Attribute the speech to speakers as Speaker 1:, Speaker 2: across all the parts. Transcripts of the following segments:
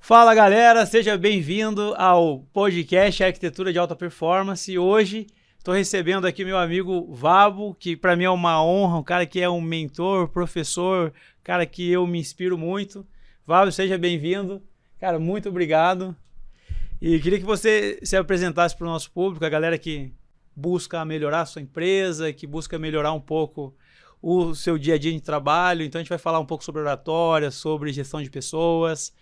Speaker 1: Fala galera, seja bem-vindo ao podcast Arquitetura de Alta Performance. E hoje estou recebendo aqui meu amigo Vabo, que para mim é uma honra, um cara que é um mentor, professor, cara que eu me inspiro muito. Vabo, seja bem-vindo. Cara, muito obrigado. E queria que você se apresentasse para o nosso público, a galera que busca melhorar a sua empresa, que busca melhorar um pouco o seu dia a dia de trabalho. Então a gente vai falar um pouco sobre oratória, sobre gestão de pessoas,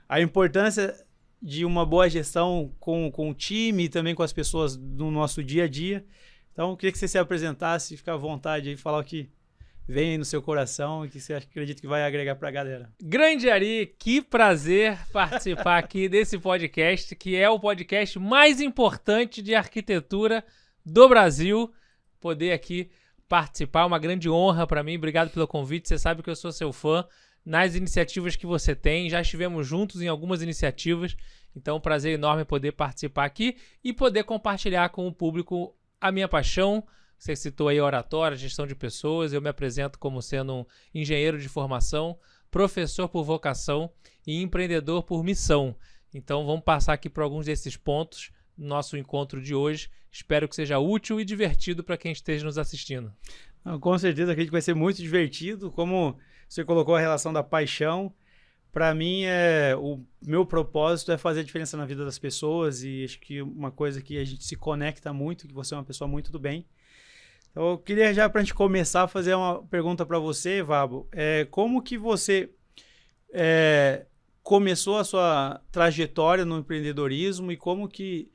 Speaker 1: a importância de uma boa gestão com o time e também com as pessoas no nosso dia a dia. Então, eu queria que você se apresentasse e ficar à vontade aí, falar o que vem aí no seu coração e que você acredita que vai agregar para a galera.
Speaker 2: Grande Ari, que prazer participar aqui desse podcast, que é o podcast mais importante de arquitetura do Brasil. Poder aqui participar, uma grande honra para mim. Obrigado pelo convite, você sabe que eu sou seu fã nas iniciativas que você tem, já estivemos juntos em algumas iniciativas, então prazer enorme poder participar aqui e poder compartilhar com o público a minha paixão. Você citou aí oratória, gestão de pessoas, eu me apresento como sendo um engenheiro de formação, professor por vocação e empreendedor por missão. Então vamos passar aqui por alguns desses pontos no nosso encontro de hoje. Espero que seja útil e divertido para quem esteja nos assistindo.
Speaker 1: Com certeza, acredito que vai ser muito divertido, como você colocou a relação da paixão. Para mim, o meu propósito é fazer a diferença na vida das pessoas e acho que uma coisa que a gente se conecta muito, que você é uma pessoa muito do bem. Então, eu queria já, para a gente começar, a fazer uma pergunta para você, Vabo. Como que você começou a sua trajetória no empreendedorismo e como que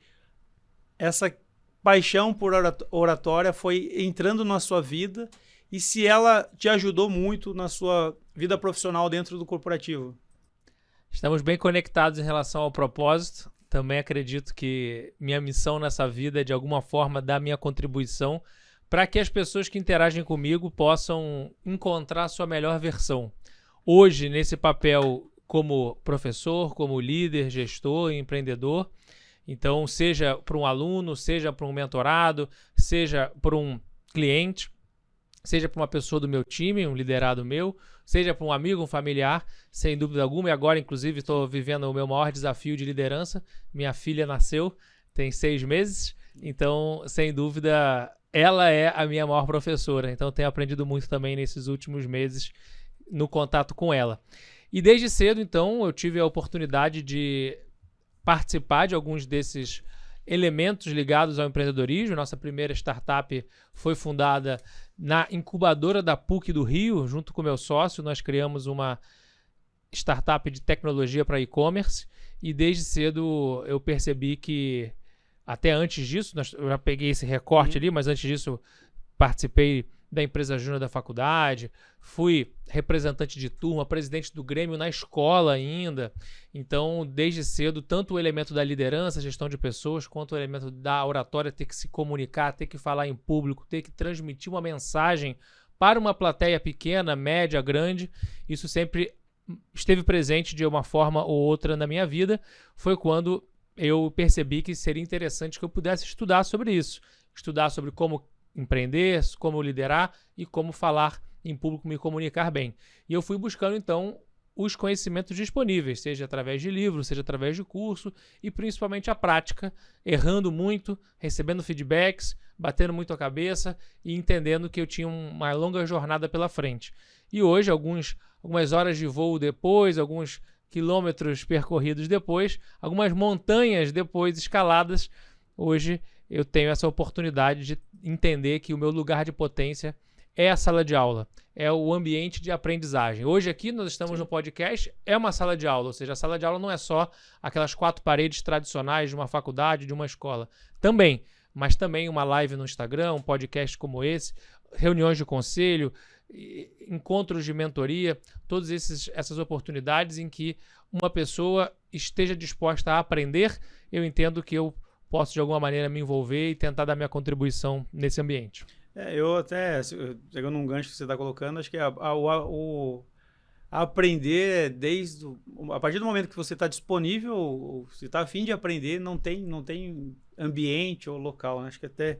Speaker 1: essa paixão por oratória foi entrando na sua vida e se ela te ajudou muito na sua vida profissional dentro do corporativo?
Speaker 2: Estamos bem conectados em relação ao propósito. Também acredito que minha missão nessa vida é, de alguma forma, dar minha contribuição para que as pessoas que interagem comigo possam encontrar a sua melhor versão. Hoje, nesse papel como professor, como líder, gestor e empreendedor, então, seja para um aluno, seja para um mentorado, seja para um cliente, seja para uma pessoa do meu time, um liderado meu, seja para um amigo, um familiar, sem dúvida alguma. E agora, inclusive, estou vivendo o meu maior desafio de liderança. Minha filha nasceu, tem 6 meses, então, sem dúvida, ela é a minha maior professora. Então, tenho aprendido muito também nesses últimos meses no contato com ela. E desde cedo, então, eu tive a oportunidade de participar de alguns desses elementos ligados ao empreendedorismo. Nossa primeira startup foi fundada na incubadora da PUC do Rio, junto com meu sócio. Nós criamos uma startup de tecnologia para e-commerce e desde cedo eu percebi que, até antes disso, eu já peguei esse recorte ali, mas antes disso participei da empresa júnior da faculdade, fui representante de turma, presidente do Grêmio na escola ainda. Então, desde cedo, tanto o elemento da liderança, gestão de pessoas, quanto o elemento da oratória, ter que se comunicar, ter que falar em público, ter que transmitir uma mensagem para uma plateia pequena, média, grande, isso sempre esteve presente de uma forma ou outra na minha vida. Foi quando eu percebi que seria interessante que eu pudesse estudar sobre isso, estudar sobre como empreender, como liderar e como falar em público, me comunicar bem. E eu fui buscando, então, os conhecimentos disponíveis, seja através de livros, seja através de curso e principalmente a prática, errando muito, recebendo feedbacks, batendo muito a cabeça e entendendo que eu tinha uma longa jornada pela frente. E hoje, algumas horas de voo depois, alguns quilômetros percorridos depois, algumas montanhas depois escaladas, hoje eu tenho essa oportunidade de entender que o meu lugar de potência é a sala de aula, é o ambiente de aprendizagem. Hoje aqui nós estamos no podcast, é uma sala de aula, ou seja, a sala de aula não é só aquelas 4 paredes tradicionais de uma faculdade, de uma escola. Também, mas também uma live no Instagram, um podcast como esse, reuniões de conselho, encontros de mentoria, todas essas oportunidades em que uma pessoa esteja disposta a aprender, eu entendo que eu posso de alguma maneira me envolver e tentar dar minha contribuição nesse ambiente.
Speaker 1: Eu até, pegando um gancho que você está colocando, acho que o aprender a partir do momento que você está disponível, você está a fim de aprender, não tem ambiente ou local, né? Acho que até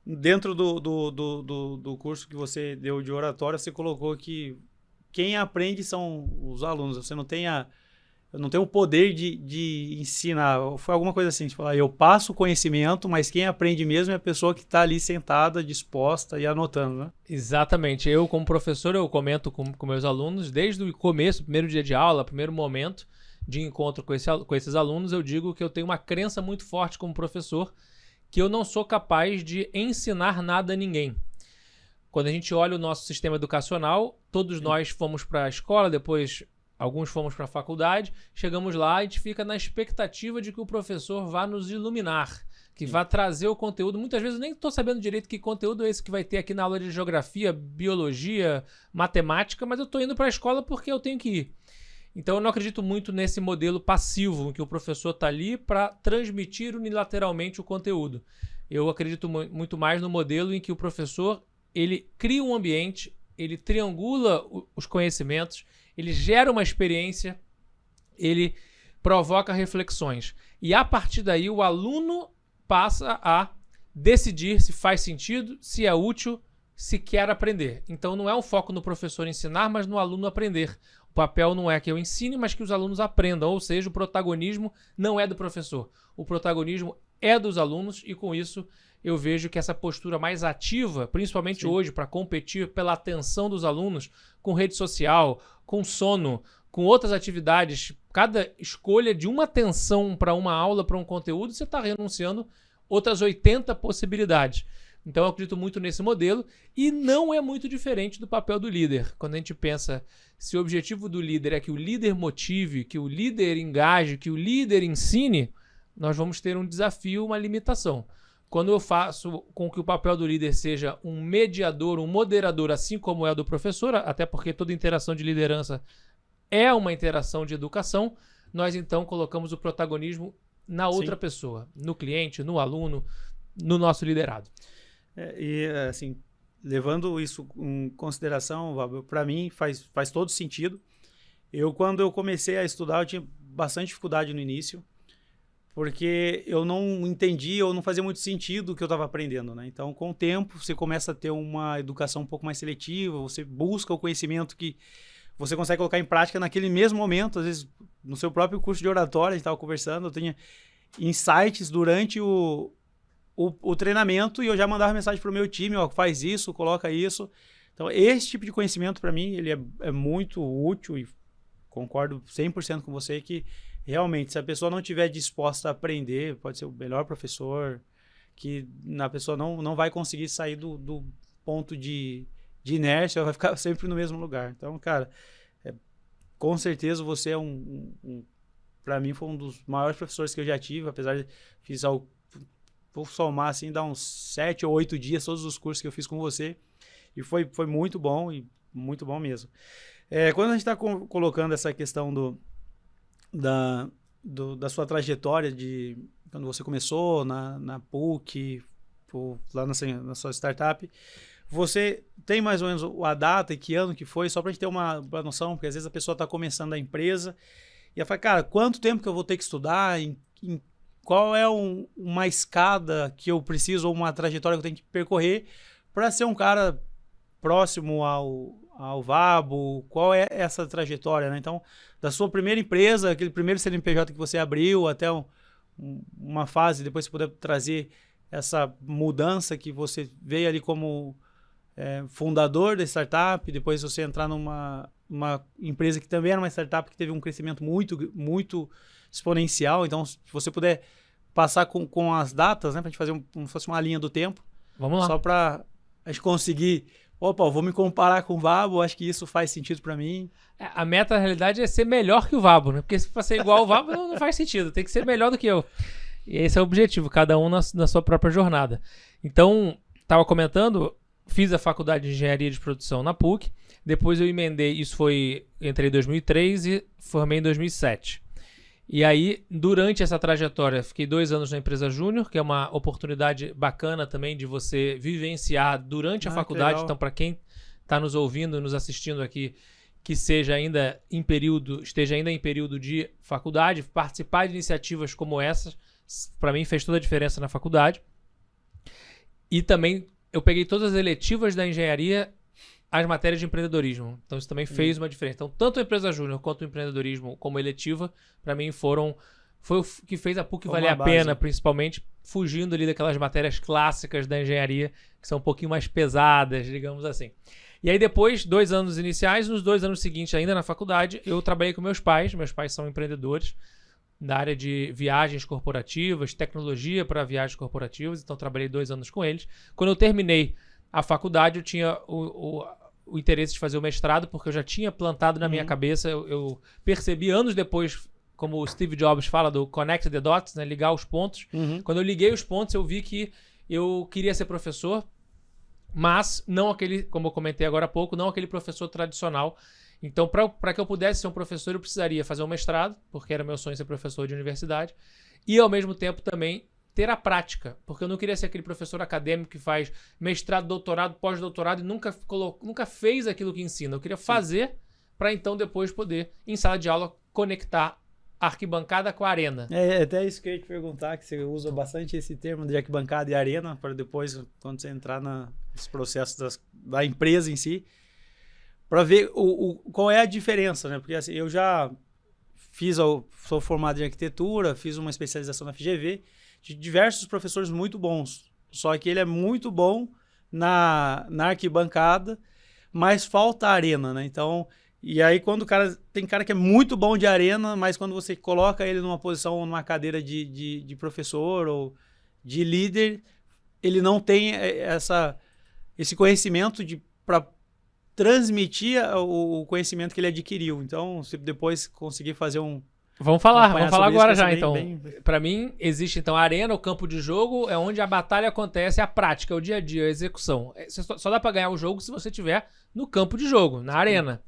Speaker 1: dentro do curso que você deu de oratória, você colocou que quem aprende são os alunos, você não tem eu não tenho o poder de ensinar. Foi alguma coisa assim, tipo, eu passo o conhecimento, mas quem aprende mesmo é a pessoa que está ali sentada, disposta e anotando, né?
Speaker 2: Exatamente. Eu, como professor, eu comento com meus alunos, desde o começo, primeiro dia de aula, primeiro momento de encontro com esses alunos, eu digo que eu tenho uma crença muito forte como professor, que eu não sou capaz de ensinar nada a ninguém. Quando a gente olha o nosso sistema educacional, todos nós fomos para a escola, depois alguns fomos para a faculdade, chegamos lá e a gente fica na expectativa de que o professor vá nos iluminar, que vá trazer o conteúdo. Muitas vezes eu nem estou sabendo direito que conteúdo é esse que vai ter aqui na aula de geografia, biologia, matemática, mas eu estou indo para a escola porque eu tenho que ir. Então eu não acredito muito nesse modelo passivo, em que o professor está ali para transmitir unilateralmente o conteúdo. Eu acredito muito mais no modelo em que o professor ele cria um ambiente, ele triangula os conhecimentos, ele gera uma experiência, ele provoca reflexões. E a partir daí o aluno passa a decidir se faz sentido, se é útil, se quer aprender. Então não é um foco no professor ensinar, mas no aluno aprender. O papel não é que eu ensine, mas que os alunos aprendam. Ou seja, o protagonismo não é do professor. O protagonismo é dos alunos e com isso eu vejo que essa postura mais ativa, principalmente hoje, para competir pela atenção dos alunos com rede social, com sono, com outras atividades, cada escolha de uma atenção para uma aula, para um conteúdo, você está renunciando outras 80 possibilidades. Então eu acredito muito nesse modelo e não é muito diferente do papel do líder. Quando a gente pensa se o objetivo do líder é que o líder motive, que o líder engaje, que o líder ensine, nós vamos ter um desafio, uma limitação. Quando eu faço com que o papel do líder seja um mediador, um moderador, assim como é o do professor, até porque toda interação de liderança é uma interação de educação, nós então colocamos o protagonismo na outra pessoa, no cliente, no aluno, no nosso liderado.
Speaker 1: Assim, levando isso em consideração, para mim faz todo sentido. Quando eu comecei a estudar, eu tinha bastante dificuldade no início, porque eu não entendia ou não fazia muito sentido o que eu estava aprendendo, né? Então, com o tempo, você começa a ter uma educação um pouco mais seletiva, você busca o conhecimento que você consegue colocar em prática naquele mesmo momento. Às vezes, no seu próprio curso de oratória, a gente estava conversando, eu tinha insights durante o treinamento e eu já mandava mensagem para o meu time, ó, faz isso, coloca isso. Então, esse tipo de conhecimento, para mim, ele é muito útil e concordo 100% com você que realmente, se a pessoa não estiver disposta a aprender, pode ser o melhor professor, que a pessoa não vai conseguir sair do ponto de inércia, vai ficar sempre no mesmo lugar. Então, cara, com certeza você é para mim, foi um dos maiores professores que eu já tive, apesar de vou somar assim, dar uns 7 ou 8 dias todos os cursos que eu fiz com você, e foi muito bom, e muito bom mesmo. Quando a gente está colocando essa questão da sua trajetória de quando você começou na PUC, lá na sua startup, você tem mais ou menos a data e que ano que foi, só para a gente ter uma noção, porque às vezes a pessoa está começando a empresa e ela fala, cara, quanto tempo que eu vou ter que estudar, qual é uma escada que eu preciso, ou uma trajetória que eu tenho que percorrer para ser um cara próximo ao Vabo, qual é essa trajetória, né? Então, da sua primeira empresa, aquele primeiro CNPJ que você abriu, até uma fase, depois você puder trazer essa mudança que você veio ali como fundador da startup, depois você entrar numa empresa que também era uma startup que teve um crescimento muito, muito exponencial. Então, se você puder passar com as datas, né, para a gente fazer como se fosse uma linha do tempo.
Speaker 2: Vamos lá.
Speaker 1: Só para a gente conseguir... Opa, vou me comparar com o Vabo, acho que isso faz sentido para mim.
Speaker 2: A meta, na realidade, é ser melhor que o Vabo, né? Porque se for ser igual ao Vabo, não faz sentido. Tem que ser melhor do que eu. E esse é o objetivo, cada um na sua própria jornada. Então, estava comentando, fiz a faculdade de Engenharia de Produção na PUC, depois eu emendei, entrei em 2003 e formei em 2007. E aí, durante essa trajetória, fiquei 2 anos na empresa Júnior, que é uma oportunidade bacana também de você vivenciar durante a faculdade. Então, para quem está nos ouvindo e nos assistindo aqui, que esteja ainda em período de faculdade, participar de iniciativas como essas, para mim fez toda a diferença na faculdade. E também eu peguei todas as eletivas da engenharia as matérias de empreendedorismo. Então, isso também fez uma diferença. Então, tanto a empresa júnior quanto o empreendedorismo como eletiva, para mim, foi o que fez a PUC valer a pena, principalmente fugindo ali daquelas matérias clássicas da engenharia, que são um pouquinho mais pesadas, digamos assim. E aí depois, 2 anos iniciais, nos 2 anos seguintes ainda na faculdade, eu trabalhei com meus pais são empreendedores da área de viagens corporativas, tecnologia para viagens corporativas, então trabalhei 2 anos com eles. Quando eu terminei a faculdade, eu tinha o interesse de fazer o mestrado, porque eu já tinha plantado na minha cabeça, eu percebi anos depois, como o Steve Jobs fala do connect the dots, né, ligar os pontos. Quando eu liguei os pontos, eu vi que eu queria ser professor, mas não aquele, como eu comentei agora há pouco, não aquele professor tradicional. Então, para que eu pudesse ser um professor, eu precisaria fazer um mestrado, porque era meu sonho ser professor de universidade, e ao mesmo tempo também ter a prática, porque eu não queria ser aquele professor acadêmico que faz mestrado, doutorado, pós-doutorado e nunca fez aquilo que ensina. Eu queria fazer para então depois poder, em sala de aula, conectar a arquibancada com a arena.
Speaker 1: É até isso que eu ia te perguntar, que você usa bastante esse termo de arquibancada e arena, para depois, quando você entrar nos processos da empresa em si, para ver qual é a diferença, né? Porque assim, eu já sou formado em arquitetura, fiz uma especialização na FGV, de diversos professores muito bons, só que ele é muito bom na arquibancada, mas falta a arena, né? Então, e aí quando tem cara que é muito bom de arena, mas quando você coloca ele numa posição, numa cadeira de professor ou de líder, ele não tem esse conhecimento para transmitir o conhecimento que ele adquiriu. Então, se depois conseguir fazer
Speaker 2: Vamos falar agora já,
Speaker 1: bem,
Speaker 2: então. Para mim, existe, então, a arena, o campo de jogo, é onde a batalha acontece, a prática, o dia a dia, a execução. Só dá para ganhar o jogo se você estiver no campo de jogo, na arena.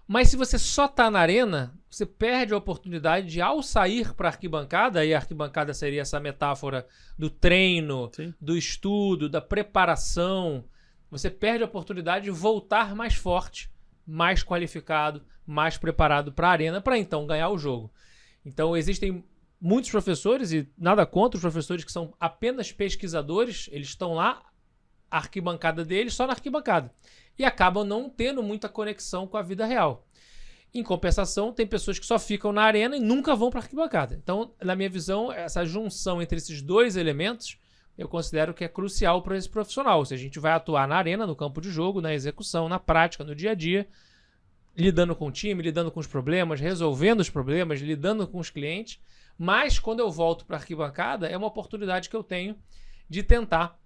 Speaker 2: Mas se você só tá na arena, você perde a oportunidade de, ao sair para a arquibancada, e a arquibancada seria essa metáfora do treino, do estudo, da preparação, você perde a oportunidade de voltar mais forte, mais qualificado, mais preparado para a arena, para então ganhar o jogo. Então existem muitos professores, e nada contra os professores que são apenas pesquisadores, eles estão lá, a arquibancada deles, só na arquibancada. E acabam não tendo muita conexão com a vida real. Em compensação, tem pessoas que só ficam na arena e nunca vão para a arquibancada. Então, na minha visão, essa junção entre esses dois elementos, eu considero que é crucial para esse profissional. Se a gente vai atuar na arena, no campo de jogo, na execução, na prática, no dia a dia, lidando com o time, lidando com os problemas, resolvendo os problemas, lidando com os clientes. Mas, quando eu volto para a arquibancada, é uma oportunidade que eu tenho de tentar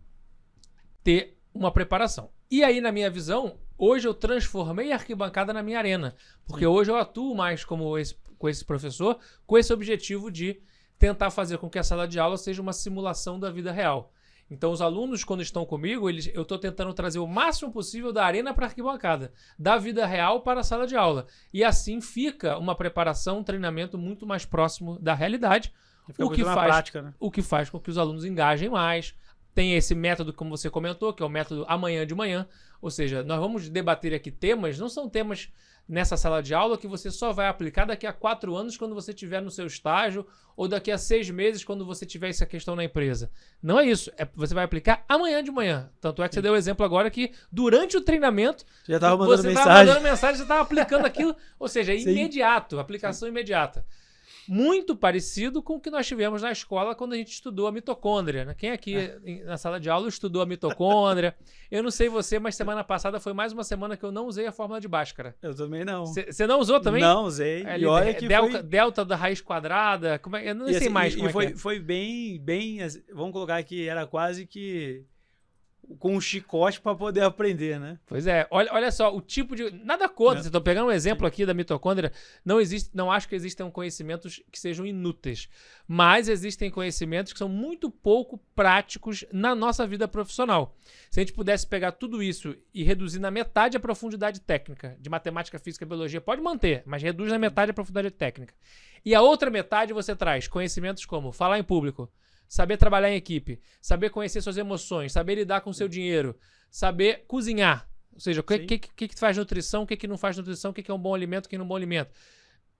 Speaker 2: ter uma preparação. E aí, na minha visão, hoje eu transformei a arquibancada na minha arena. Porque hoje eu atuo mais com esse professor, com esse objetivo de tentar fazer com que a sala de aula seja uma simulação da vida real. Então, os alunos, quando estão comigo, eu estou tentando trazer o máximo possível da arena para a arquibancada, da vida real para a sala de aula. E assim fica uma preparação, um treinamento muito mais próximo da realidade, o que faz com que os alunos engajem mais. Tem esse método, como você comentou, que é o método amanhã de manhã. Ou seja, nós vamos debater aqui temas, não são temas nessa sala de aula que você só vai aplicar daqui a 4 anos quando você estiver no seu estágio ou daqui a 6 meses quando você tiver essa questão na empresa. Não é isso. Você vai aplicar amanhã de manhã. Tanto é que você deu o exemplo agora que durante o treinamento
Speaker 1: já estava mandando
Speaker 2: mensagem, você estava aplicando aquilo. Ou seja, imediato, aplicação imediata. Muito parecido com o que nós tivemos na escola quando a gente estudou a mitocôndria, né? Quem aqui na sala de aula estudou a mitocôndria? Eu não sei você, mas semana passada foi mais uma semana que eu não usei a fórmula de Bhaskara.
Speaker 1: Eu também não.
Speaker 2: Você não usou também?
Speaker 1: Não usei.
Speaker 2: E olha que delta da raiz quadrada, eu não sei mais como é.
Speaker 1: Foi bem, vamos colocar que era quase que com um chicote para poder aprender, né?
Speaker 2: Pois é, olha só, o tipo de... Nada contra, estou pegando um exemplo aqui da mitocôndria, não acho que existam conhecimentos que sejam inúteis, mas existem conhecimentos que são muito pouco práticos na nossa vida profissional. Se a gente pudesse pegar tudo isso e reduzir na metade a profundidade técnica, de matemática, física e biologia, pode manter, mas reduz na metade a profundidade técnica. E a outra metade você traz conhecimentos como falar em público, saber trabalhar em equipe, saber conhecer suas emoções, saber lidar com o seu dinheiro, saber cozinhar. Ou seja, o que faz nutrição, o que não faz nutrição, o que é um bom alimento, o que não é um bom alimento.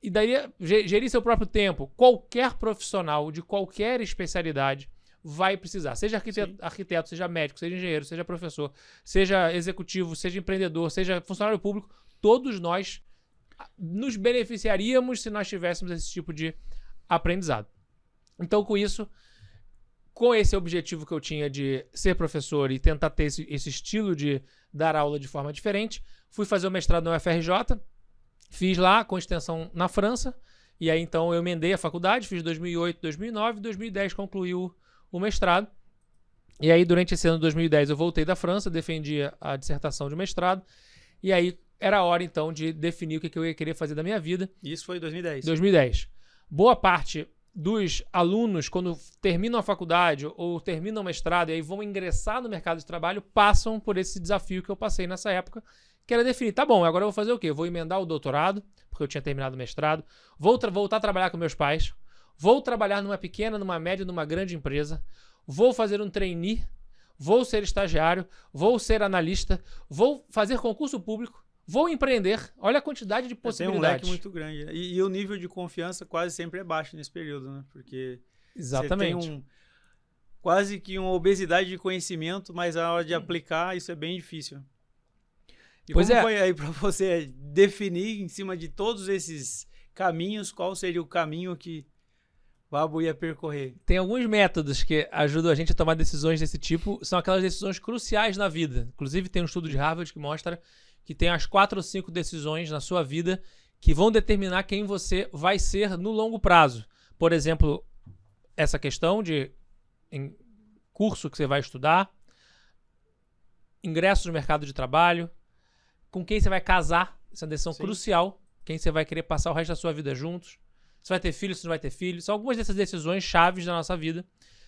Speaker 2: E daí, gerir seu próprio tempo. Qualquer profissional de qualquer especialidade vai precisar. Seja arquiteto, seja médico, seja engenheiro, seja professor, seja executivo, seja empreendedor, seja funcionário público, todos nós nos beneficiaríamos se nós tivéssemos esse tipo de aprendizado. Então, com isso, com esse objetivo que eu tinha de ser professor e tentar ter esse estilo de dar aula de forma diferente, fui fazer o mestrado na UFRJ, fiz lá com extensão na França, e aí então eu emendei a faculdade, fiz 2008, 2009, 2010 concluí o mestrado. E aí durante esse ano de 2010 eu voltei da França, defendi a dissertação de mestrado, e aí era a hora então de definir o que eu ia querer fazer da minha vida.
Speaker 1: Isso foi em 2010.
Speaker 2: 2010. Boa parte dos alunos, quando terminam a faculdade ou terminam o mestrado e aí vão ingressar no mercado de trabalho, passam por esse desafio que eu passei nessa época, que era definir, tá bom, agora eu vou fazer o quê? Eu vou emendar o doutorado, porque eu tinha terminado o mestrado, vou voltar a trabalhar com meus pais, vou trabalhar numa pequena, numa média, numa grande empresa, vou fazer um trainee, vou ser estagiário, vou ser analista, vou fazer concurso público, vou empreender. Olha a quantidade de possibilidades.
Speaker 1: Tem um leque muito grande. E o nível de confiança quase sempre é baixo nesse período, né? Porque
Speaker 2: exatamente.
Speaker 1: Você tem quase que uma obesidade de conhecimento, mas a hora de aplicar isso é bem difícil. E
Speaker 2: pois
Speaker 1: como foi aí para você definir em cima de todos esses caminhos, qual seria o caminho que o Vabo ia percorrer?
Speaker 2: Tem alguns métodos que ajudam a gente a tomar decisões desse tipo, são aquelas decisões cruciais na vida. Inclusive tem um estudo de Harvard que mostra que tem as 4 ou 5 decisões na sua vida que vão determinar quem você vai ser no longo prazo. Por exemplo, essa questão de curso que você vai estudar, ingresso no mercado de trabalho, com quem você vai casar, essa é uma decisão crucial, quem você vai querer passar o resto da sua vida juntos, se vai ter filho, se não vai ter filho, são algumas dessas decisões chaves da nossa vida.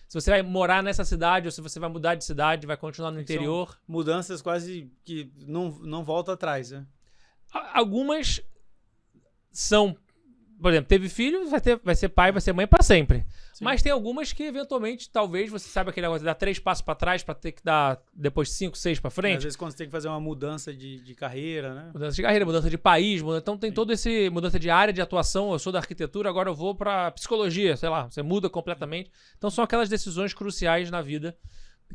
Speaker 2: Se você vai morar nessa cidade ou se você vai mudar de cidade, vai continuar no interior.
Speaker 1: São mudanças quase que não volta atrás, né?
Speaker 2: Algumas são, por exemplo, teve filho, vai ser pai, vai ser mãe para sempre. Sim. Mas tem algumas que, eventualmente, talvez você saiba aquele negócio de dar 3 passos para trás para ter que dar depois 5, 6 para frente.
Speaker 1: Às vezes quando você tem que fazer uma mudança de carreira, né?
Speaker 2: Mudança de carreira, mudança de país, então tem todo esse mudança de área de atuação. Eu sou da arquitetura, agora eu vou para psicologia, sei lá, você muda completamente. Então são aquelas decisões cruciais na vida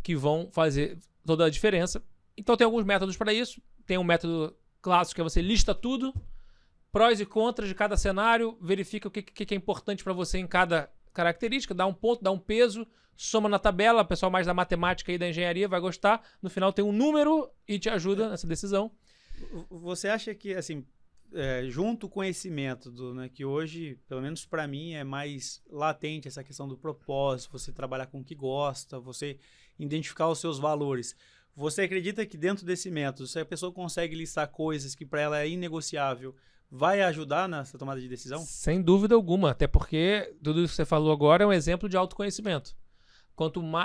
Speaker 2: que vão fazer toda a diferença. Então tem alguns métodos para isso. Tem um método clássico que é você lista tudo, prós e contras de cada cenário, verifica o que é importante para você em cada característica, dá um ponto, dá um peso, soma na tabela, o pessoal mais da matemática e da engenharia vai gostar, no final tem um número e te ajuda nessa decisão.
Speaker 1: Você acha que, assim, junto com esse método, né, que hoje, pelo menos para mim, é mais latente essa questão do propósito, você trabalhar com o que gosta, você identificar os seus valores, você acredita que dentro desse método, se a pessoa consegue listar coisas que para ela é inegociável, vai ajudar nessa tomada de decisão?
Speaker 2: Sem dúvida alguma, até porque tudo isso que você falou agora é um exemplo de autoconhecimento.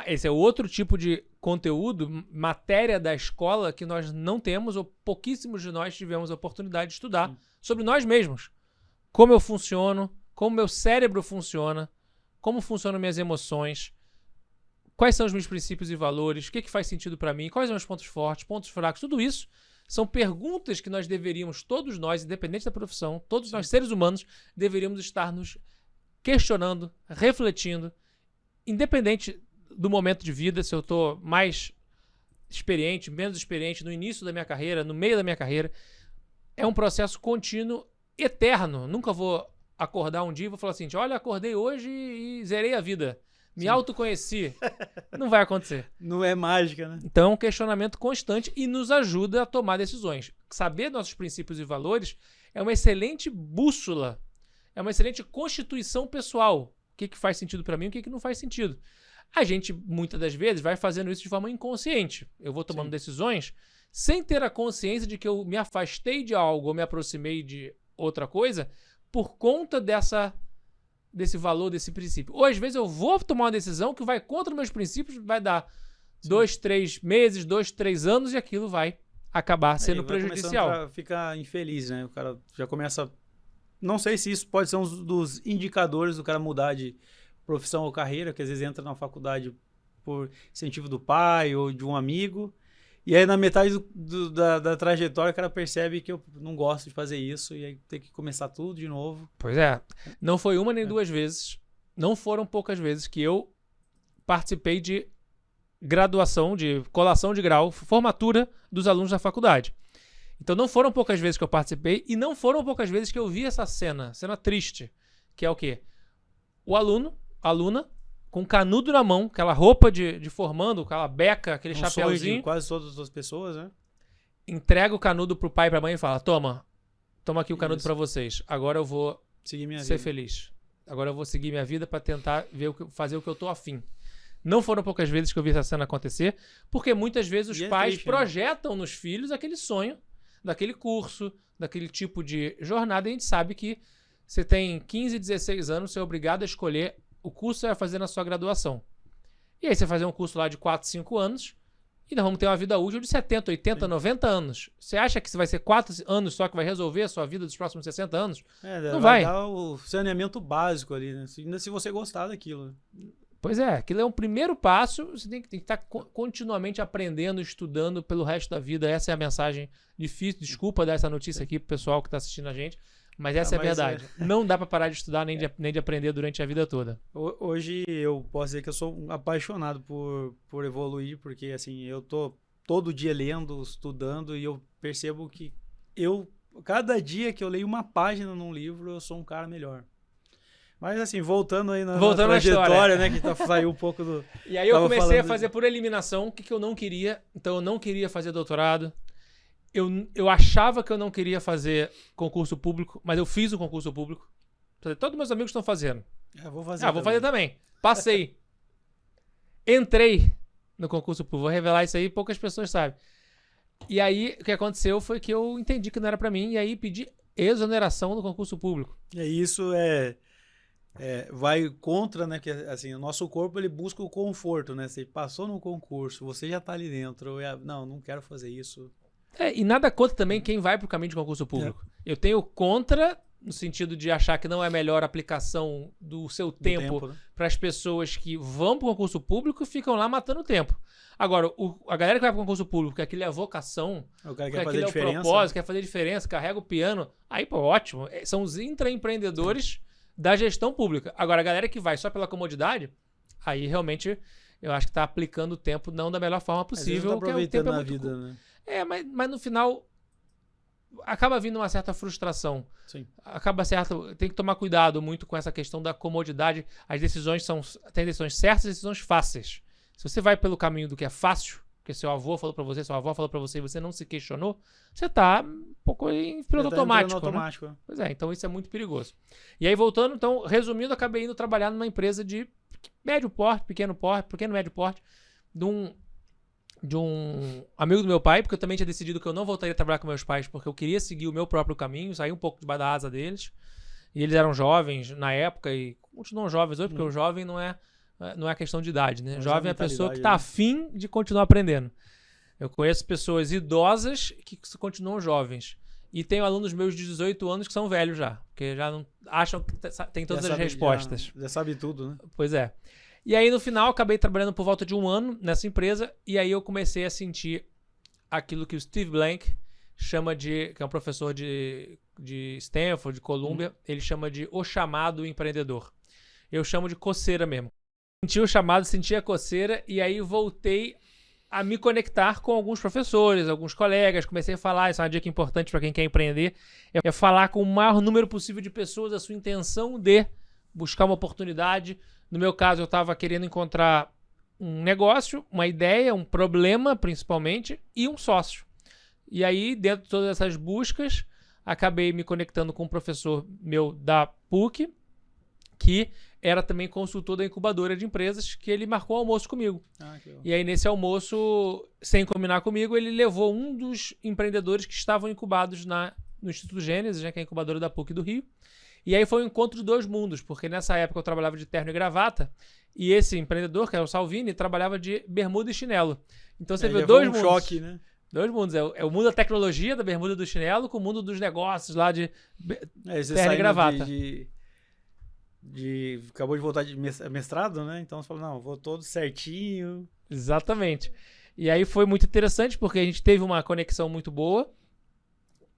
Speaker 2: Esse é outro tipo de conteúdo, matéria da escola que nós não temos, ou pouquíssimos de nós tivemos a oportunidade de estudar sobre nós mesmos. Como eu funciono, como meu cérebro funciona, como funcionam minhas emoções, quais são os meus princípios e valores, o que faz sentido para mim, quais são os pontos fortes, pontos fracos, tudo isso são perguntas que nós deveríamos, todos nós, independente da profissão, todos nós seres humanos, deveríamos estar nos questionando, refletindo, independente do momento de vida, se eu estou mais experiente, menos experiente, no início da minha carreira, no meio da minha carreira. É um processo contínuo, eterno. Nunca vou acordar um dia e vou falar assim, olha, acordei hoje e zerei a vida. Me autoconheci. Não vai acontecer.
Speaker 1: Não é mágica, né?
Speaker 2: Então é um questionamento constante e nos ajuda a tomar decisões. Saber nossos princípios e valores é uma excelente bússola, é uma excelente constituição pessoal. O que faz sentido para mim e o que não faz sentido. A gente, muitas das vezes, vai fazendo isso de forma inconsciente. Eu vou tomando decisões sem ter a consciência de que eu me afastei de algo ou me aproximei de outra coisa por conta desse valor, desse princípio. Ou às vezes eu vou tomar uma decisão que vai contra os meus princípios, vai dar 2, 3 meses, 2, 3 anos e aquilo vai acabar sendo prejudicial.
Speaker 1: A ficar infeliz, né? O cara já começa... Não sei se isso pode ser um dos indicadores do cara mudar de profissão ou carreira, que às vezes entra na faculdade por incentivo do pai ou de um amigo, e aí na metade da trajetória o cara percebe que eu não gosto de fazer isso, e aí tem que começar tudo de novo.
Speaker 2: Pois é. Não foi uma nem 2 vezes, não foram poucas vezes que eu participei de graduação, de colação de grau, formatura dos alunos da faculdade. Então não foram poucas vezes que eu participei e não foram poucas vezes que eu vi essa cena triste, que é o quê? O aluno, a aluna, com canudo na mão, aquela roupa de formando, aquela beca, aquele chapéuzinho.
Speaker 1: Quase todas as pessoas, né?
Speaker 2: Entrega o canudo pro pai e pra mãe e fala, toma aqui o canudo pra vocês. Agora eu vou ser feliz. Agora eu vou seguir minha vida pra tentar fazer o que eu tô afim. Não foram poucas vezes que eu vi essa cena acontecer, porque muitas vezes os pais projetam nos filhos aquele sonho daquele curso, daquele tipo de jornada, e a gente sabe que você tem 15, 16 anos, você é obrigado a escolher o curso que você vai fazer na sua graduação. E aí você vai fazer um curso lá de 4, 5 anos, e nós vamos ter uma vida útil de 70, 80, 90 anos. Você acha que vai ser 4 anos só que vai resolver a sua vida dos próximos 60 anos? Não vai.
Speaker 1: Vai dar o saneamento básico ali, né? Ainda se você gostar daquilo.
Speaker 2: Pois é, aquilo é um primeiro passo, você tem que estar continuamente aprendendo, estudando pelo resto da vida. Essa é a mensagem difícil. Desculpa dar essa notícia aqui pro pessoal que está assistindo a gente, mas essa é a verdade. Não dá para parar de estudar nem de aprender durante a vida toda.
Speaker 1: Hoje eu posso dizer que eu sou um apaixonado por evoluir, porque assim, eu tô todo dia lendo, estudando, e eu percebo que cada dia que eu leio uma página num livro, eu sou um cara melhor. Mas assim, voltando aí na trajetória, né, que saiu um pouco do...
Speaker 2: E aí eu comecei a fazer por eliminação o que eu não queria. Então eu não queria fazer doutorado. Eu achava que eu não queria fazer concurso público, mas eu fiz o concurso público. Todos meus amigos estão fazendo.
Speaker 1: Vou fazer
Speaker 2: vou fazer também. Passei. Entrei no concurso público. Vou revelar isso aí, poucas pessoas sabem. E aí, o que aconteceu foi que eu entendi que não era pra mim, e aí pedi exoneração do concurso público.
Speaker 1: E isso vai contra, né, que assim, o nosso corpo ele busca o conforto, né? Você passou no concurso, você já tá ali dentro, não quero fazer isso.
Speaker 2: E nada contra também quem vai pro caminho de concurso público. Eu tenho contra no sentido de achar que não é a melhor aplicação do seu tempo, né, para as pessoas que vão pro concurso público e ficam lá matando tempo. Agora, a galera que vai pro concurso público, que aquilo é a vocação, que aquilo é o propósito, quer fazer diferença, carrega o piano, aí, pô, ótimo. São os intraempreendedores da gestão pública. Agora, a galera que vai só pela comodidade, aí realmente eu acho que está aplicando o tempo não da melhor forma possível.
Speaker 1: Tá aproveitando a vida, né?
Speaker 2: Mas no final acaba vindo uma certa frustração.
Speaker 1: Sim.
Speaker 2: Tem que tomar cuidado muito com essa questão da comodidade. As decisões tem decisões certas e decisões fáceis. Se você vai pelo caminho do que é fácil, porque seu avô falou para você, sua avó falou para você e você não se questionou, você tá um pouco em piloto automático. Né? Pois é, então isso é muito perigoso. E aí, voltando, então, resumindo, acabei indo trabalhar numa empresa de médio porte, pequeno médio porte, de um amigo do meu pai, porque eu também tinha decidido que eu não voltaria a trabalhar com meus pais, porque eu queria seguir o meu próprio caminho, sair um pouco debaixo da asa deles. E eles eram jovens na época e continuam jovens hoje, porque o jovem não é questão de idade, né? Jovem é a pessoa que está afim de continuar aprendendo. Eu conheço pessoas idosas que continuam jovens. E tenho alunos meus de 18 anos que são velhos já, porque já não acham que tem todas as respostas.
Speaker 1: Já sabe tudo, né?
Speaker 2: Pois é. E aí, no final, acabei trabalhando por volta de 1 ano nessa empresa, e aí eu comecei a sentir aquilo que o Steve Blank chama de, que é um professor de Stanford, de Columbia, ele chama de o chamado empreendedor. Eu chamo de coceira mesmo. Senti o chamado, senti a coceira, e aí voltei a me conectar com alguns professores, alguns colegas, comecei a falar, isso é uma dica importante para quem quer empreender, é falar com o maior número possível de pessoas a sua intenção de buscar uma oportunidade. No meu caso, eu estava querendo encontrar um negócio, uma ideia, um problema, principalmente, e um sócio. E aí, dentro de todas essas buscas, acabei me conectando com um professor meu da PUC, que era também consultor da incubadora de empresas, que ele marcou um almoço comigo. E aí, nesse almoço, sem combinar comigo, ele levou um dos empreendedores que estavam incubados no Instituto Gênesis, que é a incubadora da PUC do Rio. E aí foi um encontro de dois mundos, porque nessa época eu trabalhava de terno e gravata, e esse empreendedor, que era o Salvini, trabalhava de bermuda e chinelo. Então você vê dois mundos.
Speaker 1: Choque, né?
Speaker 2: Dois mundos. É o mundo da tecnologia, da bermuda e do chinelo, com o mundo dos negócios lá de terno e gravata.
Speaker 1: Acabou de voltar de mestrado, né? Então você falou, não, vou todo certinho.
Speaker 2: Exatamente. E aí foi muito interessante, porque a gente teve uma conexão muito boa,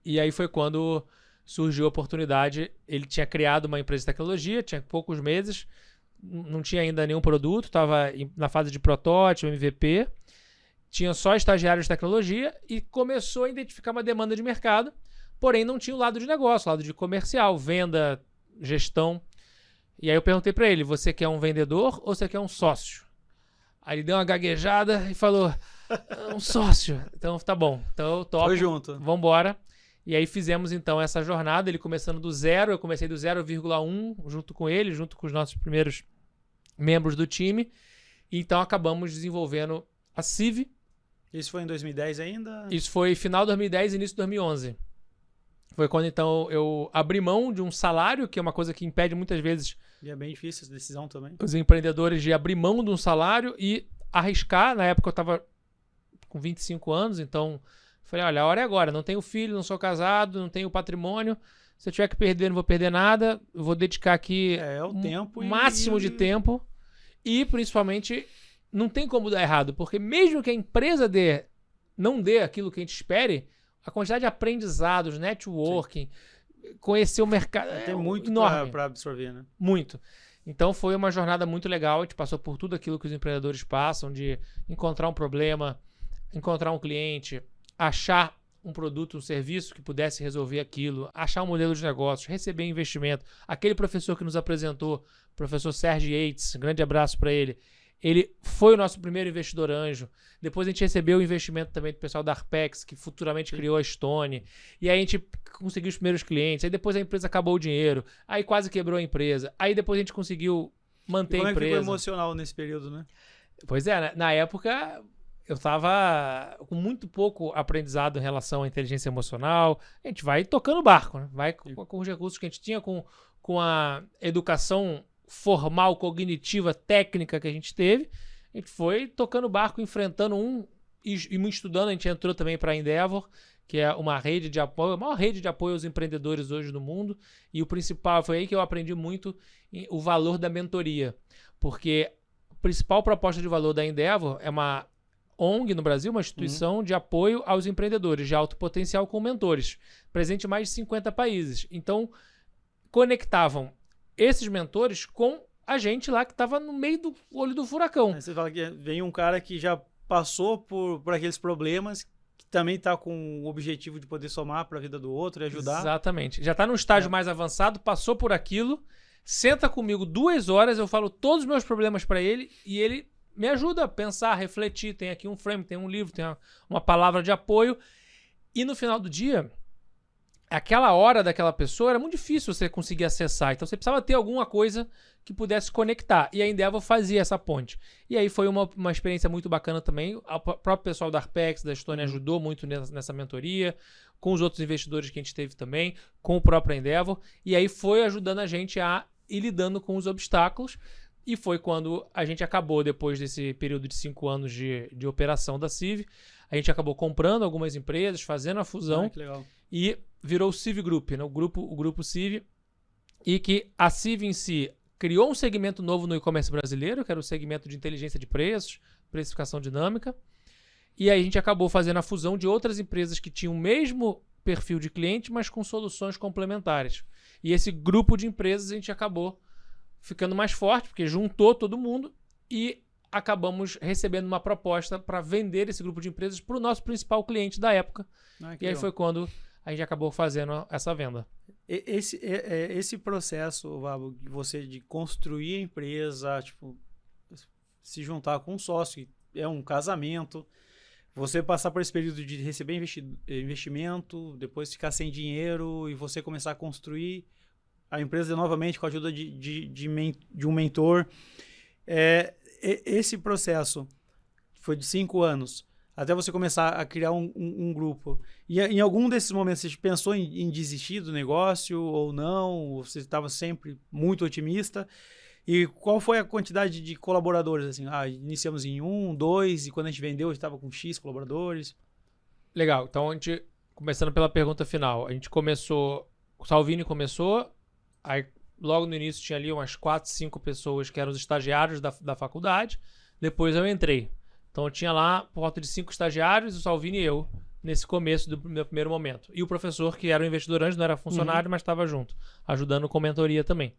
Speaker 2: e aí foi quando surgiu a oportunidade. Ele tinha criado uma empresa de tecnologia, tinha poucos meses, não tinha ainda nenhum produto, estava na fase de protótipo, MVP, tinha só estagiários de tecnologia e começou a identificar uma demanda de mercado, porém não tinha o lado de negócio, o lado de comercial, venda, gestão. E aí eu perguntei para ele, você quer um vendedor ou você quer um sócio? Aí ele deu uma gaguejada e falou, um sócio. Então tá bom, então eu topo.
Speaker 1: Foi junto.
Speaker 2: Vambora. E aí fizemos então essa jornada, ele começando do zero, eu comecei do 0,1 junto com ele, junto com os nossos primeiros membros do time. E então acabamos desenvolvendo a CIV.
Speaker 1: Isso foi em 2010 ainda?
Speaker 2: Isso foi final de 2010 e início de 2011. Foi quando então eu abri mão de um salário, que é uma coisa que impede muitas vezes...
Speaker 1: E é bem difícil essa decisão também.
Speaker 2: Os empreendedores de abrir mão de um salário e arriscar. Na época eu estava com 25 anos, então falei, olha, a hora é agora. Não tenho filho, não sou casado, não tenho patrimônio. Se eu tiver que perder, não vou perder nada. Eu vou dedicar aqui
Speaker 1: tempo
Speaker 2: máximo de tempo. E, principalmente, não tem como dar errado. Porque mesmo que a empresa não dê aquilo que a gente espere, a quantidade de aprendizados, networking, conhecer o mercado
Speaker 1: tem muito
Speaker 2: enorme.
Speaker 1: para absorver, né?
Speaker 2: Muito. Então foi uma jornada muito legal. A gente passou por tudo aquilo que os empreendedores passam, de encontrar um problema, encontrar um cliente, achar um produto, um serviço que pudesse resolver aquilo, achar um modelo de negócio, receber investimento. Aquele professor que nos apresentou, o professor Sérgio Yates, grande abraço para ele. Ele foi o nosso primeiro investidor anjo. Depois a gente recebeu o investimento também do pessoal da Arpex, que futuramente criou a Stone. E aí a gente conseguiu os primeiros clientes. Aí depois a empresa acabou o dinheiro. Aí quase quebrou a empresa. Aí depois a gente conseguiu manter a empresa.
Speaker 1: Como é que ficou emocional nesse período, né?
Speaker 2: Pois é, na época eu estava com muito pouco aprendizado em relação à inteligência emocional. A gente vai tocando o barco, né? Vai com os recursos que a gente tinha, com a educação formal, cognitiva, técnica que a gente teve. A gente foi tocando o barco, enfrentando e estudando. A gente entrou também para a Endeavor, que é uma rede de apoio, a maior rede de apoio aos empreendedores hoje do mundo. E o principal, foi aí que eu aprendi muito o valor da mentoria. Porque a principal proposta de valor da Endeavor é uma ONG no Brasil, uma instituição de apoio aos empreendedores de alto potencial com mentores, presente em mais de 50 países. Então, conectavam esses mentores com a gente lá que estava no meio do olho do furacão.
Speaker 1: Aí você fala que vem um cara que já passou por aqueles problemas, que também está com o objetivo de poder somar para a vida do outro e ajudar.
Speaker 2: Exatamente. Já está num estágio mais avançado, passou por aquilo, senta comigo 2 horas, eu falo todos os meus problemas para ele e ele me ajuda a pensar, a refletir. Tem aqui um frame, tem um livro, tem uma palavra de apoio. E no final do dia, aquela hora daquela pessoa era muito difícil você conseguir acessar. Então você precisava ter alguma coisa que pudesse conectar. E a Endeavor fazia essa ponte. E aí foi uma experiência muito bacana também. O próprio pessoal da Arpex, da Stone, ajudou muito nessa mentoria, com os outros investidores que a gente teve também, com o próprio Endeavor. E aí foi ajudando a gente a ir lidando com os obstáculos. E foi quando a gente acabou, depois desse período de 5 anos de operação da CIV, a gente acabou comprando algumas empresas, fazendo a fusão.
Speaker 1: Que legal.
Speaker 2: E virou o CIV Group, né? o grupo CIV, e que a CIV em si criou um segmento novo no e-commerce brasileiro, que era o segmento de inteligência de preços, precificação dinâmica, e aí a gente acabou fazendo a fusão de outras empresas que tinham o mesmo perfil de cliente, mas com soluções complementares. E esse grupo de empresas a gente acabou ficando mais forte, porque juntou todo mundo e acabamos recebendo uma proposta para vender esse grupo de empresas para o nosso principal cliente da época. E aí foi quando a gente acabou fazendo essa venda.
Speaker 1: Esse processo, Vabo, você de construir a empresa, tipo, se juntar com um sócio, é um casamento, você passar por esse período de receber investimento, depois ficar sem dinheiro e você começar a construir a empresa novamente com a ajuda de um mentor. Esse processo foi de 5 anos, até você começar a criar um grupo. E em algum desses momentos você pensou em desistir do negócio ou não? Ou você estava sempre muito otimista? E qual foi a quantidade de colaboradores? Assim, iniciamos em 1, 2, e quando a gente vendeu, a gente estava com X colaboradores.
Speaker 2: Legal. Então, começando pela pergunta final, a gente começou, o Salvini começou, aí logo no início tinha ali umas 4, 5 pessoas que eram os estagiários da faculdade, depois eu entrei. Então eu tinha lá por volta de 5 estagiários, o Salvini e eu, nesse começo do meu primeiro momento. E o professor, que era o investidor antes, não era funcionário, mas estava junto, ajudando com mentoria também.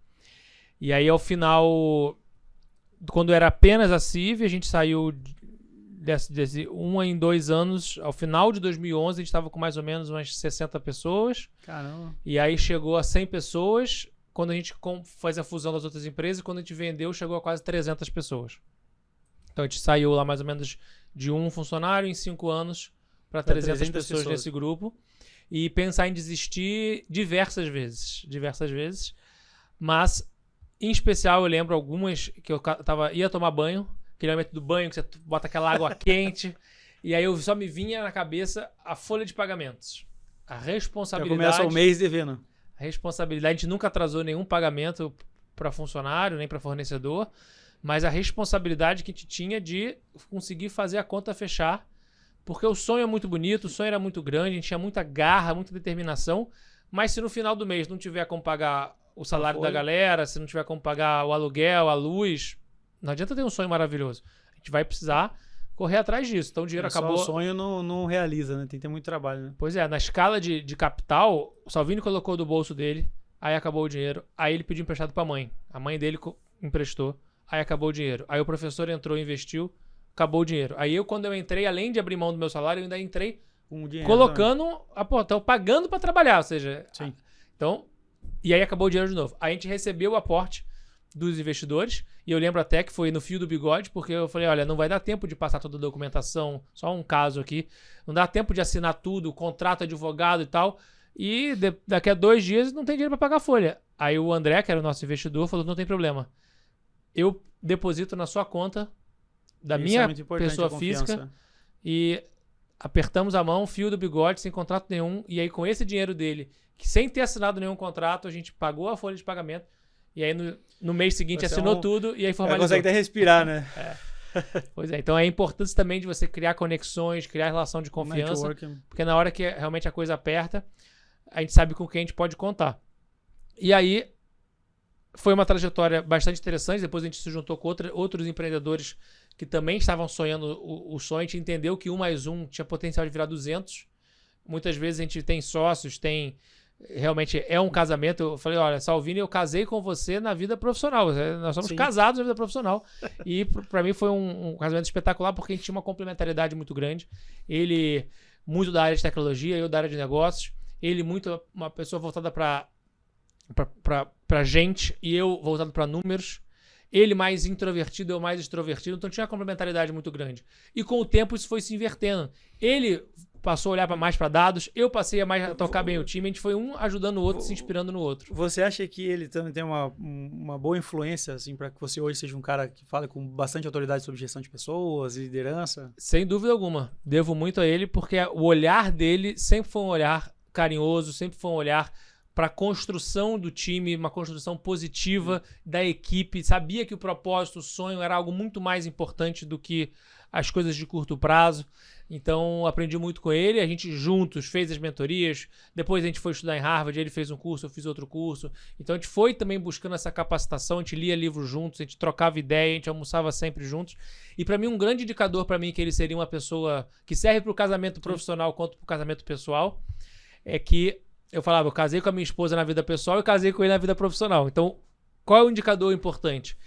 Speaker 2: E aí, ao final quando era apenas a CIV, a gente saiu desse 1 em 2 anos. Ao final de 2011, a gente estava com mais ou menos umas 60 pessoas.
Speaker 1: Caramba.
Speaker 2: E aí chegou a 100 pessoas. Quando a gente faz a fusão das outras empresas, quando a gente vendeu, chegou a quase 300 pessoas. Então a gente saiu lá mais ou menos de 1 funcionário em 5 anos para 300 pessoas nesse grupo. E pensar em desistir diversas vezes. Mas, em especial, eu lembro algumas que eu ia tomar banho, aquele momento do banho que você bota aquela água quente, e aí só me vinha na cabeça a folha de pagamentos. A responsabilidade...
Speaker 1: Já começa o mês devendo.
Speaker 2: A responsabilidade, a gente nunca atrasou nenhum pagamento para funcionário, nem para fornecedor, mas a responsabilidade que a gente tinha de conseguir fazer a conta fechar, porque o sonho é muito bonito, o sonho era muito grande, a gente tinha muita garra, muita determinação, mas se no final do mês não tiver como pagar o salário da galera, se não tiver como pagar o aluguel, a luz, não adianta ter um sonho maravilhoso. A gente vai precisar correr atrás disso. Então o dinheiro acabou...
Speaker 1: Só o sonho não realiza, né? Tem que ter muito trabalho, né?
Speaker 2: Pois é, na escala de capital, o Salvini colocou do bolso dele, aí acabou o dinheiro, aí ele pediu emprestado pra mãe. A mãe dele emprestou, aí acabou o dinheiro. Aí o professor entrou e investiu, acabou o dinheiro. Aí quando eu entrei, além de abrir mão do meu salário, eu ainda entrei
Speaker 1: com o dinheiro
Speaker 2: colocando, então pagando pra trabalhar, ou seja...
Speaker 1: Sim.
Speaker 2: Então, e aí acabou o dinheiro de novo. Aí a gente recebeu o aporte dos investidores, e eu lembro até que foi no fio do bigode, porque eu falei, olha, não vai dar tempo de passar toda a documentação, só um caso aqui, não dá tempo de assinar tudo, contrato, advogado e tal, e daqui a 2 dias não tem dinheiro para pagar a folha. Aí o André, que era o nosso investidor, falou, não tem problema, eu deposito na sua conta da minha pessoa física, e apertamos a mão, fio do bigode, sem contrato nenhum, e aí com esse dinheiro dele, que sem ter assinado nenhum contrato, a gente pagou a folha de pagamento. E aí no mês seguinte assinou tudo e aí formalizou.
Speaker 1: Consegue até respirar, né?
Speaker 2: Pois é, então é importante também de você criar conexões, criar relação de confiança, porque na hora que realmente a coisa aperta, a gente sabe com quem a gente pode contar. E aí foi uma trajetória bastante interessante, depois a gente se juntou com outros empreendedores que também estavam sonhando o sonho, a gente entendeu que 1 mais 1 tinha potencial de virar 200. Muitas vezes a gente tem sócios, realmente é um casamento. Eu falei, olha, Salvini, eu casei com você na vida profissional. Nós somos casados na vida profissional. E para mim foi um casamento espetacular, porque a gente tinha uma complementariedade muito grande. Ele, muito da área de tecnologia, eu da área de negócios. Ele, muito uma pessoa voltada para gente, e eu voltado para números. Ele mais introvertido, eu mais extrovertido. Então tinha uma complementariedade muito grande. E com o tempo isso foi se invertendo. Ele passou a olhar mais para dados, eu passei a mais tocar bem o time, a gente foi um ajudando o outro, se inspirando no outro.
Speaker 1: Você acha que ele também tem uma boa influência, assim, para que você hoje seja um cara que fala com bastante autoridade sobre gestão de pessoas e liderança?
Speaker 2: Sem dúvida alguma. Devo muito a ele, porque o olhar dele sempre foi um olhar carinhoso, sempre foi um olhar para a construção do time, uma construção positiva da equipe. Sabia que o propósito, o sonho era algo muito mais importante do que as coisas de curto prazo. Então, aprendi muito com ele. A gente juntos fez as mentorias. Depois a gente foi estudar em Harvard. Ele fez um curso, eu fiz outro curso. Então, a gente foi também buscando essa capacitação. A gente lia livros juntos, a gente trocava ideia, a gente almoçava sempre juntos. E para mim, um grande indicador para mim que ele seria uma pessoa que serve para o casamento profissional quanto para o casamento pessoal é que eu falava, eu casei com a minha esposa na vida pessoal e casei com ele na vida profissional. Então, qual é o indicador importante?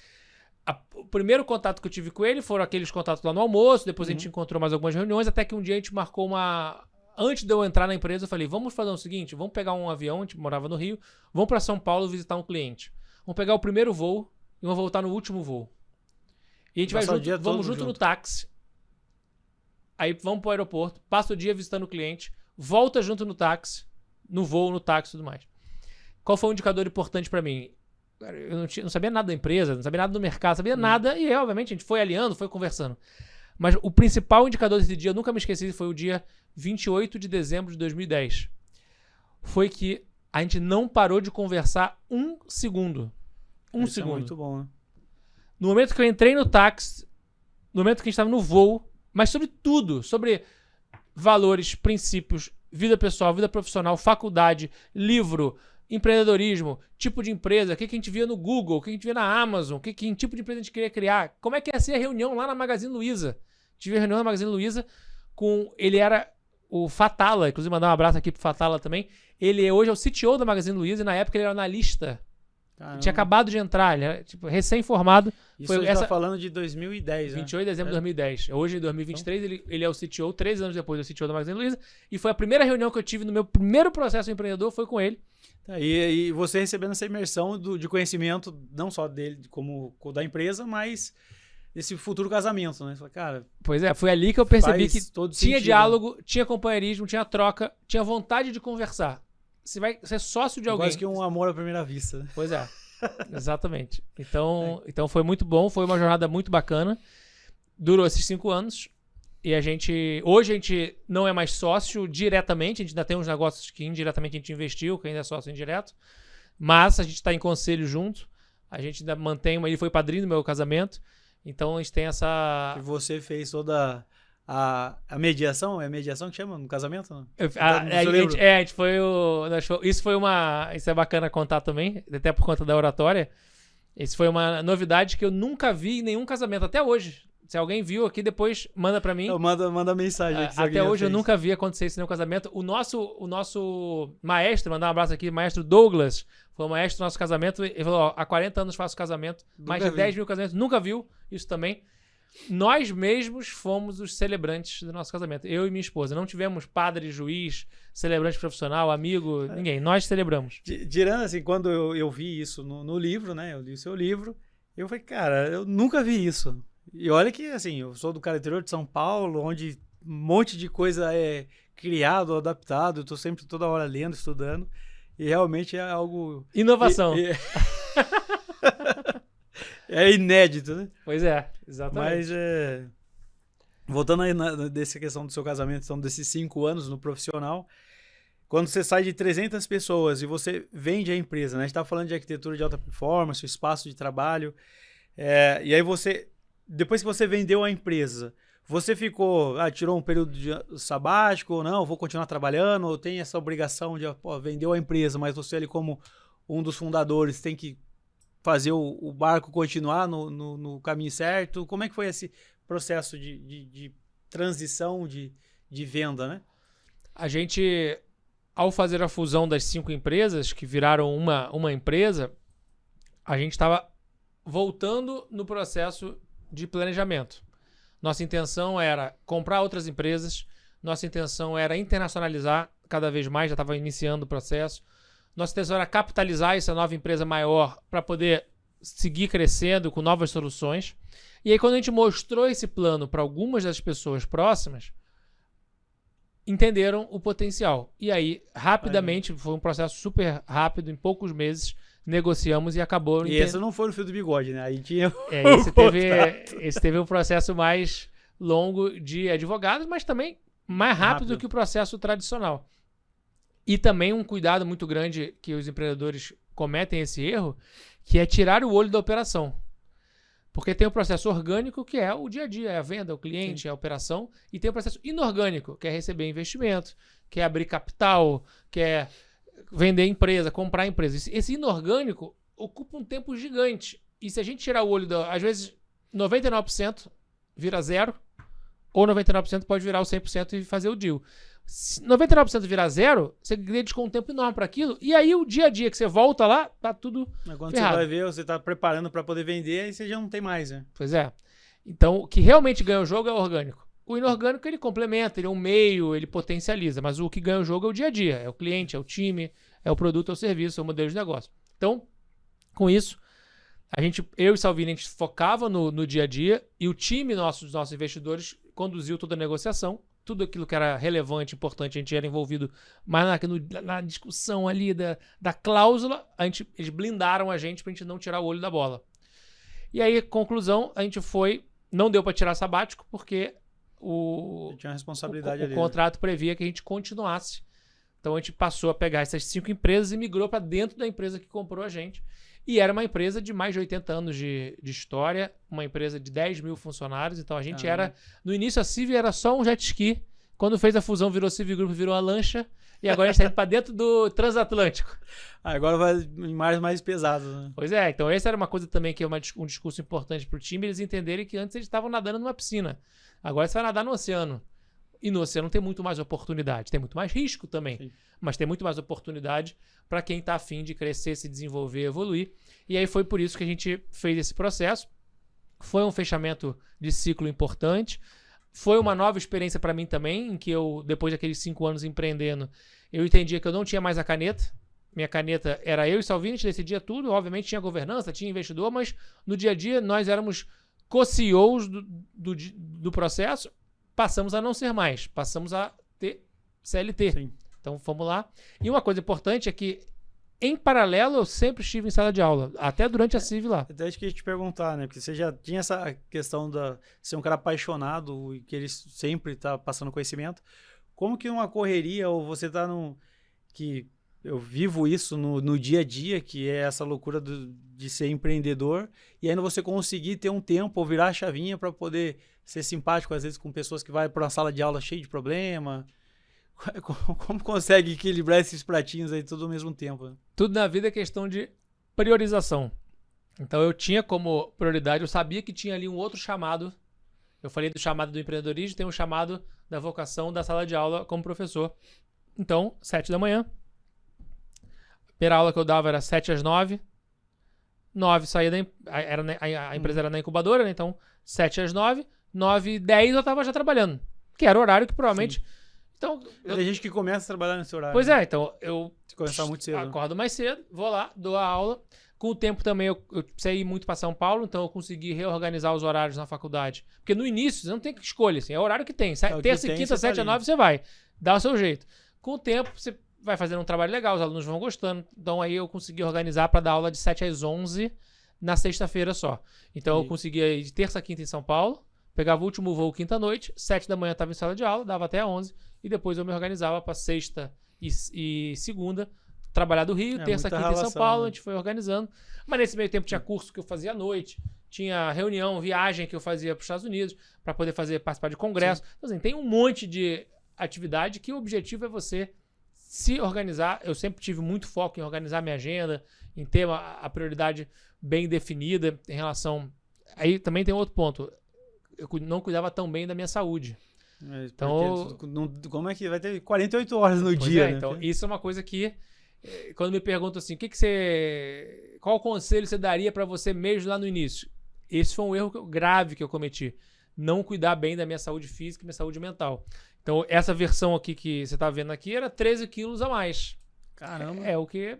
Speaker 2: O primeiro contato que eu tive com ele foram aqueles contatos lá no almoço, depois a gente encontrou mais algumas reuniões, até que um dia a gente marcou Antes de eu entrar na empresa, eu falei, vamos fazer o seguinte, vamos pegar um avião, a gente morava no Rio, vamos para São Paulo visitar um cliente. Vamos pegar o primeiro voo e vamos voltar no último voo. E a gente vai junto, vamos junto no táxi, aí vamos para o aeroporto, passa o dia visitando o cliente, volta junto no táxi, no voo, no táxi e tudo mais. Qual foi um indicador importante para mim? Eu não sabia nada da empresa, não sabia nada do mercado, sabia nada, e obviamente a gente foi alinhando, foi conversando. Mas o principal indicador desse dia, eu nunca me esqueci, foi o dia 28 de dezembro de 2010. Foi que a gente não parou de conversar um segundo.
Speaker 1: Isso é muito bom, né?
Speaker 2: No momento que eu entrei no táxi, no momento que a gente estava no voo, mas sobre tudo, sobre valores, princípios, vida pessoal, vida profissional, faculdade, livro, empreendedorismo, tipo de empresa, o que a gente via no Google, o que a gente via na Amazon, que tipo de empresa a gente queria criar, como é que ia ser a reunião lá na Magazine Luiza. Tive a reunião na Magazine Luiza ele era o Fatala, inclusive mandar um abraço aqui pro Fatala também. Ele hoje é o CTO da Magazine Luiza e na época ele era analista
Speaker 1: Caramba.
Speaker 2: Tinha acabado de entrar, ele era tipo, recém-formado.
Speaker 1: Isso
Speaker 2: Foi
Speaker 1: a gente
Speaker 2: essa...
Speaker 1: tá falando de 2010,
Speaker 2: 28 de dezembro de
Speaker 1: É.
Speaker 2: 2010. Hoje, em 2023, ele é o CTO, 3 anos depois do CTO da Magazine Luiza. E foi a primeira reunião que eu tive no meu primeiro processo empreendedor, foi com ele.
Speaker 1: Tá, e você recebendo essa imersão de conhecimento, não só dele como da empresa, mas desse futuro casamento, né? Você fala, cara,
Speaker 2: Pois é, foi ali que eu percebi
Speaker 1: faz
Speaker 2: que
Speaker 1: todo
Speaker 2: tinha
Speaker 1: sentido,
Speaker 2: diálogo, tinha companheirismo, tinha troca, tinha vontade de conversar. Você vai ser sócio de alguém.
Speaker 1: quase que um amor à primeira vista, né?
Speaker 2: Pois é, exatamente. Então foi muito bom, foi uma jornada muito bacana. Durou esses 5 anos. E hoje a gente não é mais sócio diretamente, a gente ainda tem uns negócios que indiretamente a gente investiu, que ainda é sócio indireto. Mas a gente está em conselho junto, a gente ainda mantém, ele foi padrinho do meu casamento. Então a gente tem essa...
Speaker 1: E você fez toda a mediação, é mediação que chama no casamento? Não?
Speaker 2: A gente foi o... Isso é bacana contar também, até por conta da oratória. Isso foi uma novidade que eu nunca vi em nenhum casamento, até hoje. Se alguém viu aqui, depois manda pra mim.
Speaker 1: Manda mensagem.
Speaker 2: Até hoje eu nunca vi acontecer isso em nenhum casamento. O nosso maestro, mandar um abraço aqui, maestro Douglas, foi o maestro do nosso casamento. Ele falou, ó, há 40 anos faço casamento, mais de 10 mil casamentos, nunca viu isso também. Nós mesmos fomos os celebrantes do nosso casamento. Eu e minha esposa. Não tivemos padre, juiz, celebrante profissional, amigo, ninguém. Nós celebramos.
Speaker 1: Tirando assim, quando eu vi isso no livro, né? Eu li o seu livro, eu falei, cara, eu nunca vi isso. E olha que, assim, eu sou do cara interior de São Paulo, onde um monte de coisa é criado, adaptado, eu tô sempre toda hora lendo, estudando, e realmente é algo...
Speaker 2: Inovação.
Speaker 1: É inédito, né?
Speaker 2: Pois é, exatamente.
Speaker 1: Mas, voltando aí dessa questão do seu casamento, então, desses 5 anos no profissional, quando você sai de 300 pessoas e você vende a empresa, né? A gente tá falando de arquitetura de alta performance, o espaço de trabalho, e aí você... Depois que você vendeu a empresa, você ficou, tirou um período de sabático, ou não, vou continuar trabalhando, ou tem essa obrigação de, vendeu a empresa, mas você ali como um dos fundadores tem que fazer o barco continuar no caminho certo? Como é que foi esse processo de transição de venda, né?
Speaker 2: A gente, ao fazer a fusão das 5 empresas, que viraram uma empresa, a gente estava voltando no processo de planejamento. Nossa intenção era comprar outras empresas, nossa intenção era internacionalizar cada vez mais, já estava iniciando o processo. Nossa intenção era capitalizar essa nova empresa maior para poder seguir crescendo com novas soluções. E aí, quando a gente mostrou esse plano para algumas das pessoas próximas, entenderam o potencial. E aí, rapidamente, foi um processo super rápido, em poucos meses, negociamos e acabou...
Speaker 1: E esse não foi no fio do bigode, né? Aí tinha
Speaker 2: esse teve um processo mais longo de advogados, mas também mais rápido que o processo tradicional. E também um cuidado muito grande que os empreendedores cometem esse erro, que é tirar o olho da operação. Porque tem o processo orgânico, que é o dia a dia, é a venda, o cliente, Sim. É a operação, e tem o processo inorgânico, que é receber investimento, que é abrir capital, que é vender empresa, comprar empresa. Esse inorgânico ocupa um tempo gigante. E se a gente tirar o olho às vezes 99% vira 0, ou 99% pode virar o 100% e fazer o deal. Se 99% virar 0, você dedicou um tempo enorme para aquilo, e aí o dia a dia que você volta lá, tá tudo
Speaker 1: quando
Speaker 2: ferrado.
Speaker 1: Você vai ver, você tá preparando para poder vender, aí você já não tem mais, né?
Speaker 2: Pois é. Então, o que realmente ganha o jogo é o orgânico. O inorgânico, ele complementa, ele é um meio, ele potencializa, mas o que ganha o jogo é o dia a dia, é o cliente, é o time, é o produto, é o serviço, é o modelo de negócio. Então, com isso, eu e Salvini, a gente focava no dia a dia, e o time dos nossos investidores conduziu toda a negociação, tudo aquilo que era relevante, importante, a gente era envolvido mais na discussão ali da cláusula, eles blindaram a gente pra gente não tirar o olho da bola. E aí, conclusão, a gente não deu para tirar sabático, porque
Speaker 1: tinha uma responsabilidade ali,
Speaker 2: o contrato previa que a gente continuasse. Então a gente passou a pegar essas 5 empresas e migrou para dentro da empresa que comprou a gente. E era uma empresa de mais de 80 anos de história, uma empresa de 10 mil funcionários. Então a gente no início a Civi era só um jet ski. Quando fez a fusão virou Civi Group, virou a lancha. E agora a gente está indo para dentro do transatlântico.
Speaker 1: Agora vai em mares mais pesados, né?
Speaker 2: Pois é, então essa era uma coisa também que é um discurso importante para o time, eles entenderem que antes eles estavam nadando numa piscina. Agora você vai nadar no oceano. E no oceano tem muito mais oportunidade. Tem muito mais risco também.
Speaker 1: Sim.
Speaker 2: Mas tem muito mais oportunidade para quem está afim de crescer, se desenvolver, evoluir. E aí foi por isso que a gente fez esse processo. Foi um fechamento de ciclo importante. Foi uma nova experiência para mim também, em que eu, depois daqueles 5 anos empreendendo, eu entendia que eu não tinha mais a caneta. Minha caneta era eu e Salvini, a gente decidia tudo. Obviamente tinha governança, tinha investidor, mas no dia a dia nós éramos co-CEOs do processo. Passamos a não ser mais. Passamos a ter CLT.
Speaker 1: Sim.
Speaker 2: Então fomos lá. E uma coisa importante é que, em paralelo, eu sempre estive em sala de aula, até durante a CIV lá.
Speaker 1: Até acho que ia te perguntar, né? Porque você já tinha essa questão de ser um cara apaixonado e que ele sempre tá passando conhecimento. Como que uma correria, ou você tá num... que eu vivo isso no dia a dia, que é essa loucura de ser empreendedor, e ainda você conseguir ter um tempo ou virar a chavinha para poder ser simpático, às vezes, com pessoas que vai para uma sala de aula cheia de problema. Como consegue equilibrar esses pratinhos aí tudo ao mesmo tempo? Né?
Speaker 2: Tudo na vida é questão de priorização. Então eu tinha como prioridade, eu sabia que tinha ali um outro chamado. Eu falei do chamado do empreendedorismo, tem um chamado da vocação da sala de aula como professor. Então, 7 da manhã. A primeira aula que eu dava era 7 às 9. 9 saía a empresa era na incubadora, né? Então 7 às 9. 9 e 10 eu estava já trabalhando. Que era o horário que provavelmente...
Speaker 1: Sim.
Speaker 2: Então,
Speaker 1: Tem gente que começa a trabalhar nesse horário.
Speaker 2: Pois é, então eu
Speaker 1: começar muito cedo.
Speaker 2: Acordo mais cedo, vou lá, dou a aula. Com o tempo também eu precisei ir muito para São Paulo, então eu consegui reorganizar os horários na faculdade. Porque no início você não tem escolha, assim, é o horário que tem. Terça e quinta, 7 a 9 você vai. Dá o seu jeito. Com o tempo você vai fazendo um trabalho legal, os alunos vão gostando. Então aí eu consegui organizar para dar aula de 7 às 11 na sexta-feira só. Então eu conseguia ir de terça a quinta em São Paulo, pegava o último voo quinta-noite, 7 da manhã estava em sala de aula, dava até 11, e depois eu me organizava para sexta e segunda, trabalhar do Rio, terça, quinta em São Paulo, né? A gente foi organizando. Mas nesse meio tempo tinha curso que eu fazia à noite, tinha reunião, viagem que eu fazia para os Estados Unidos, para poder participar de congresso. Então, assim, tem um monte de atividade que o objetivo é você se organizar. Eu sempre tive muito foco em organizar minha agenda, em ter a prioridade bem definida em relação... Aí também tem outro ponto. Eu não cuidava tão bem da minha saúde.
Speaker 1: Então, como é que vai ter 48 horas no dia, né?
Speaker 2: Então, isso é uma coisa que, quando me perguntam assim, qual conselho você daria para você mesmo lá no início? Esse foi um erro grave que eu cometi. Não cuidar bem da minha saúde física e minha saúde mental. Então, essa versão aqui que você está vendo aqui era 13 quilos a mais.
Speaker 1: Caramba!
Speaker 2: É o que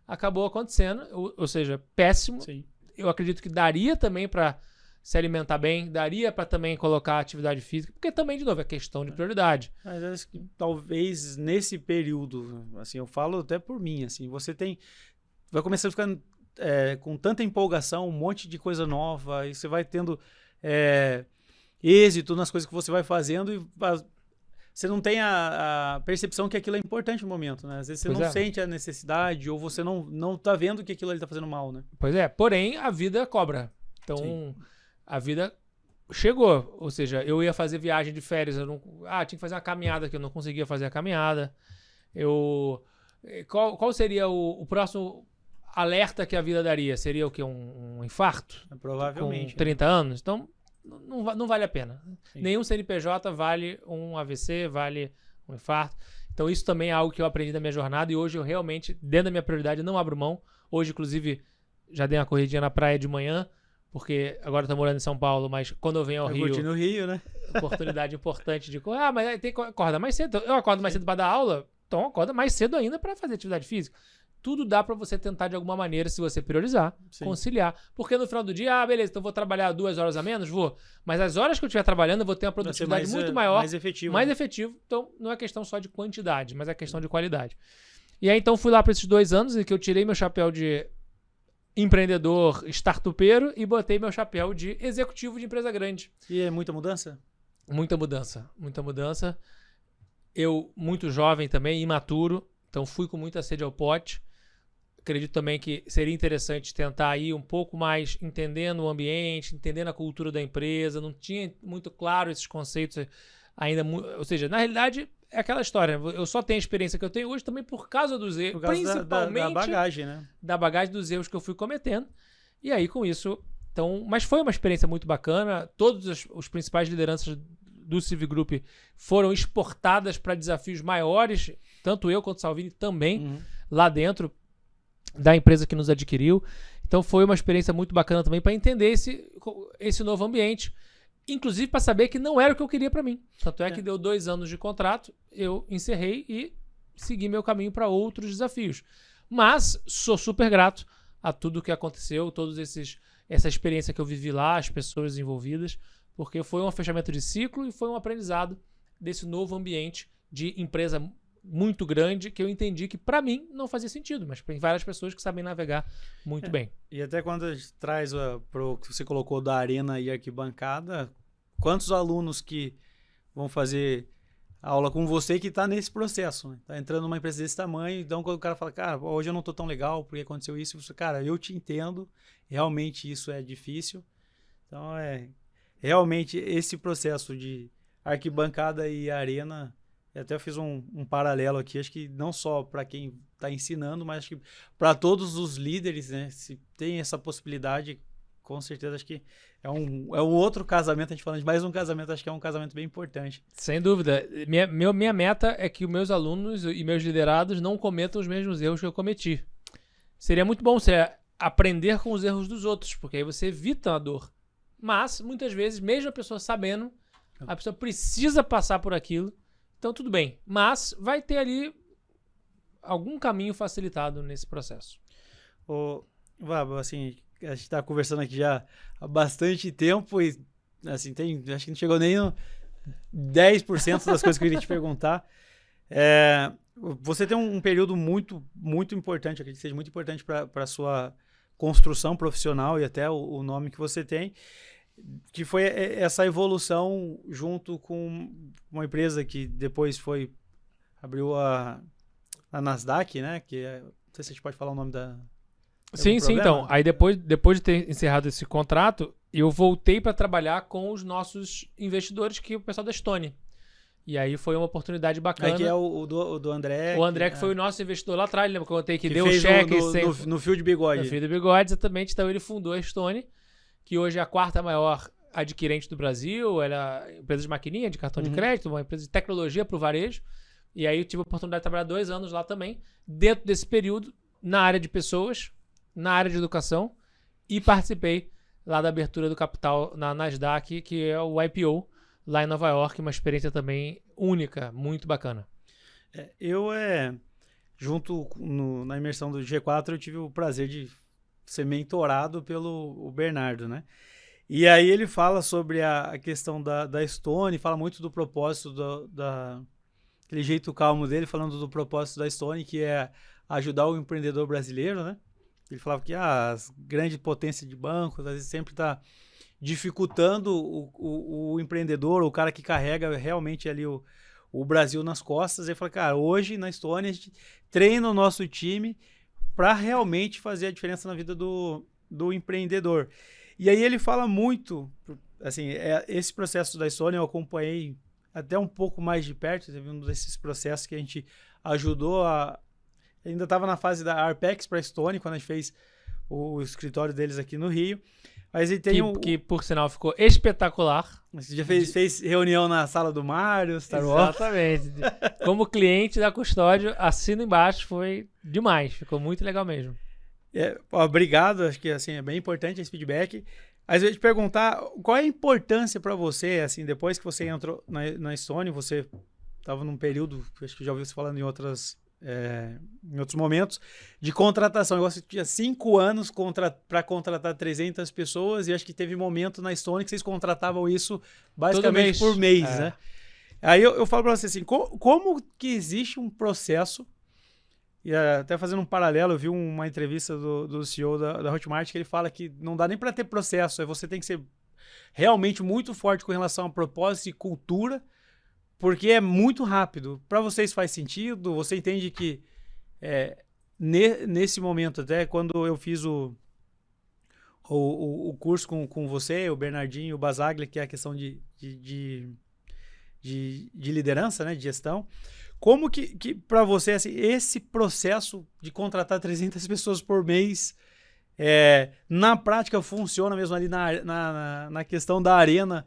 Speaker 2: acabou acontecendo, ou seja, péssimo.
Speaker 1: Sim.
Speaker 2: Eu acredito que daria também para se alimentar bem, daria para também colocar atividade física, porque também, de novo, é questão de prioridade.
Speaker 1: Mas acho que talvez nesse período, assim, eu falo até por mim, assim, você vai começando a ficar com tanta empolgação, um monte de coisa nova, e você vai tendo êxito nas coisas que você vai fazendo e você não tem a percepção que aquilo é importante no momento, né? Às vezes você não sente a necessidade ou você não tá vendo que aquilo ali tá fazendo mal, né?
Speaker 2: Pois é, porém a vida cobra. Então, sim, a vida chegou. Ou seja, eu ia fazer viagem de férias, tinha que fazer uma caminhada que eu não conseguia fazer a caminhada. Qual seria o próximo alerta que a vida daria? Seria o quê? Um infarto?
Speaker 1: Provavelmente.
Speaker 2: Com 30 anos? Então, não vale a pena. Sim. Nenhum CNPJ vale um AVC, vale um infarto. Então, isso também é algo que eu aprendi da minha jornada e hoje eu realmente, dentro da minha prioridade, não abro mão. Hoje, inclusive, já dei uma corridinha na praia de manhã, porque agora eu tô morando em São Paulo, mas quando eu venho ao Rio...
Speaker 1: no Rio, né?
Speaker 2: Oportunidade importante de... mas tem que acordar mais cedo. Eu acordo mais cedo para dar aula, então acorda mais cedo ainda para fazer atividade física. Tudo dá para você tentar de alguma maneira, se você priorizar, sim, conciliar. Porque no final do dia, beleza, então eu vou trabalhar 2 horas a menos? Vou. Mas as horas que eu estiver trabalhando, eu vou ter uma produtividade muito maior.
Speaker 1: Mais efetivo.
Speaker 2: Mais efetivo. Então, não é questão só de quantidade, mas é questão de qualidade. E aí, então, fui lá para esses 2 anos em que eu tirei meu chapéu de empreendedor startupeiro e botei meu chapéu de executivo de empresa grande.
Speaker 1: E é muita mudança?
Speaker 2: Muita mudança. Muita mudança. Eu, muito jovem também, imaturo, então fui com muita sede ao pote. Acredito também que seria interessante tentar ir um pouco mais entendendo o ambiente, entendendo a cultura da empresa. Não tinha muito claro esses conceitos ainda. Ou seja, na realidade, é aquela história. Eu só tenho a experiência que eu tenho hoje também por causa dos erros.
Speaker 1: Por causa
Speaker 2: principalmente
Speaker 1: da bagagem, né?
Speaker 2: Da bagagem dos erros que eu fui cometendo. E aí, com isso... Então, mas foi uma experiência muito bacana. Todos os principais lideranças do Civigroup foram exportadas para desafios maiores, tanto eu quanto o Salvini também, lá dentro da empresa que nos adquiriu. Então foi uma experiência muito bacana também para entender esse novo ambiente, inclusive para saber que não era o que eu queria para mim. Tanto é que deu 2 anos de contrato, eu encerrei e segui meu caminho para outros desafios. Mas sou super grato a tudo o que aconteceu, essa experiência que eu vivi lá, as pessoas envolvidas, porque foi um fechamento de ciclo e foi um aprendizado desse novo ambiente de empresa muito grande que eu entendi que para mim não fazia sentido, mas tem várias pessoas que sabem navegar muito bem.
Speaker 1: E até quando a gente traz para o que você colocou da arena e arquibancada, quantos alunos que vão fazer aula com você que está nesse processo, né? Tá entrando numa empresa desse tamanho, então quando o cara fala, cara, hoje eu não tô tão legal porque aconteceu isso, você, cara, eu te entendo, realmente isso é difícil. Então realmente esse processo de arquibancada e arena, eu até fiz um paralelo aqui, acho que não só para quem está ensinando, mas acho que para todos os líderes, né, se tem essa possibilidade, com certeza acho que é um outro casamento, a gente falando de mais um casamento, acho que é um casamento bem importante.
Speaker 2: Sem dúvida. Minha meta é que os meus alunos e meus liderados não cometam os mesmos erros que eu cometi. Seria muito bom você aprender com os erros dos outros, porque aí você evita a dor. Mas, muitas vezes, mesmo a pessoa sabendo, a pessoa precisa passar por aquilo, então tudo bem. Mas vai ter ali algum caminho facilitado nesse processo.
Speaker 1: Vabo, assim, a gente está conversando aqui já há bastante tempo e assim, acho que não chegou nem no 10% das coisas que eu queria te perguntar. Você tem um período muito, muito importante, acredito que seja muito importante para a sua construção profissional e até o nome que você tem, que foi essa evolução junto com uma empresa que depois abriu a Nasdaq, né? Não sei se a gente pode falar o nome da...
Speaker 2: Sim, então. Aí depois de ter encerrado esse contrato, eu voltei para trabalhar com os nossos investidores, que é o pessoal da Estônia. E aí foi uma oportunidade bacana.
Speaker 1: Que é o do André.
Speaker 2: O André que foi o nosso investidor lá atrás, lembra que eu contei que deu o cheque
Speaker 1: no fio de bigode.
Speaker 2: No fio de bigode, exatamente. Então ele fundou a Estônia, que hoje é a 4ª maior adquirente do Brasil. Ela é uma empresa de maquininha, de cartão de crédito, uma empresa de tecnologia para o varejo. E aí eu tive a oportunidade de trabalhar 2 anos lá também, dentro desse período, na área de pessoas, na área de educação, e participei lá da abertura do capital na Nasdaq, que é o IPO, lá em Nova York, uma experiência também única, muito bacana.
Speaker 1: Junto na imersão do G4, eu tive o prazer de ser mentorado pelo Bernardo, né? E aí ele fala sobre a questão da Estônia, fala muito do propósito aquele jeito calmo dele, falando do propósito da Estônia, que é ajudar o empreendedor brasileiro, né? Ele falava que as grandes potências de bancos, às vezes sempre está dificultando o empreendedor, o cara que carrega realmente ali o Brasil nas costas. Ele fala, cara, hoje na Estônia a gente treina o nosso time para realmente fazer a diferença na vida do empreendedor. E aí ele fala muito, assim, esse processo da Estônia eu acompanhei até um pouco mais de perto, teve um desses processos que a gente ajudou ainda estava na fase da Arpex para a Estônia, quando a gente fez o escritório deles aqui no Rio. Mas ele tem
Speaker 2: que por sinal, ficou espetacular.
Speaker 1: Você já fez reunião na sala do Mário, Star Wars.
Speaker 2: Exatamente. Como cliente da Custódio, assino embaixo, foi demais. Ficou muito legal mesmo.
Speaker 1: Obrigado, acho que assim, é bem importante esse feedback. Mas eu ia te perguntar, qual é a importância para você, assim, depois que você entrou na Estônia, você estava num período, acho que já ouviu você falando em outros momentos, de contratação. Eu tinha 5 anos para contratar 300 pessoas e acho que teve momento na Estônia que vocês contratavam isso basicamente por mês, né? Aí eu falo para você assim, como que existe um processo, e até fazendo um paralelo, eu vi uma entrevista do CEO da Hotmart que ele fala que não dá nem para ter processo, você tem que ser realmente muito forte com relação a propósito e cultura, porque é muito rápido. Para vocês faz sentido? Você entende que nesse momento, até quando eu fiz o curso com você, o Bernardinho e o Basaglia, que é a questão de liderança, né, de gestão, como que para você, assim, esse processo de contratar 300 pessoas por mês, na prática funciona mesmo ali na questão da arena?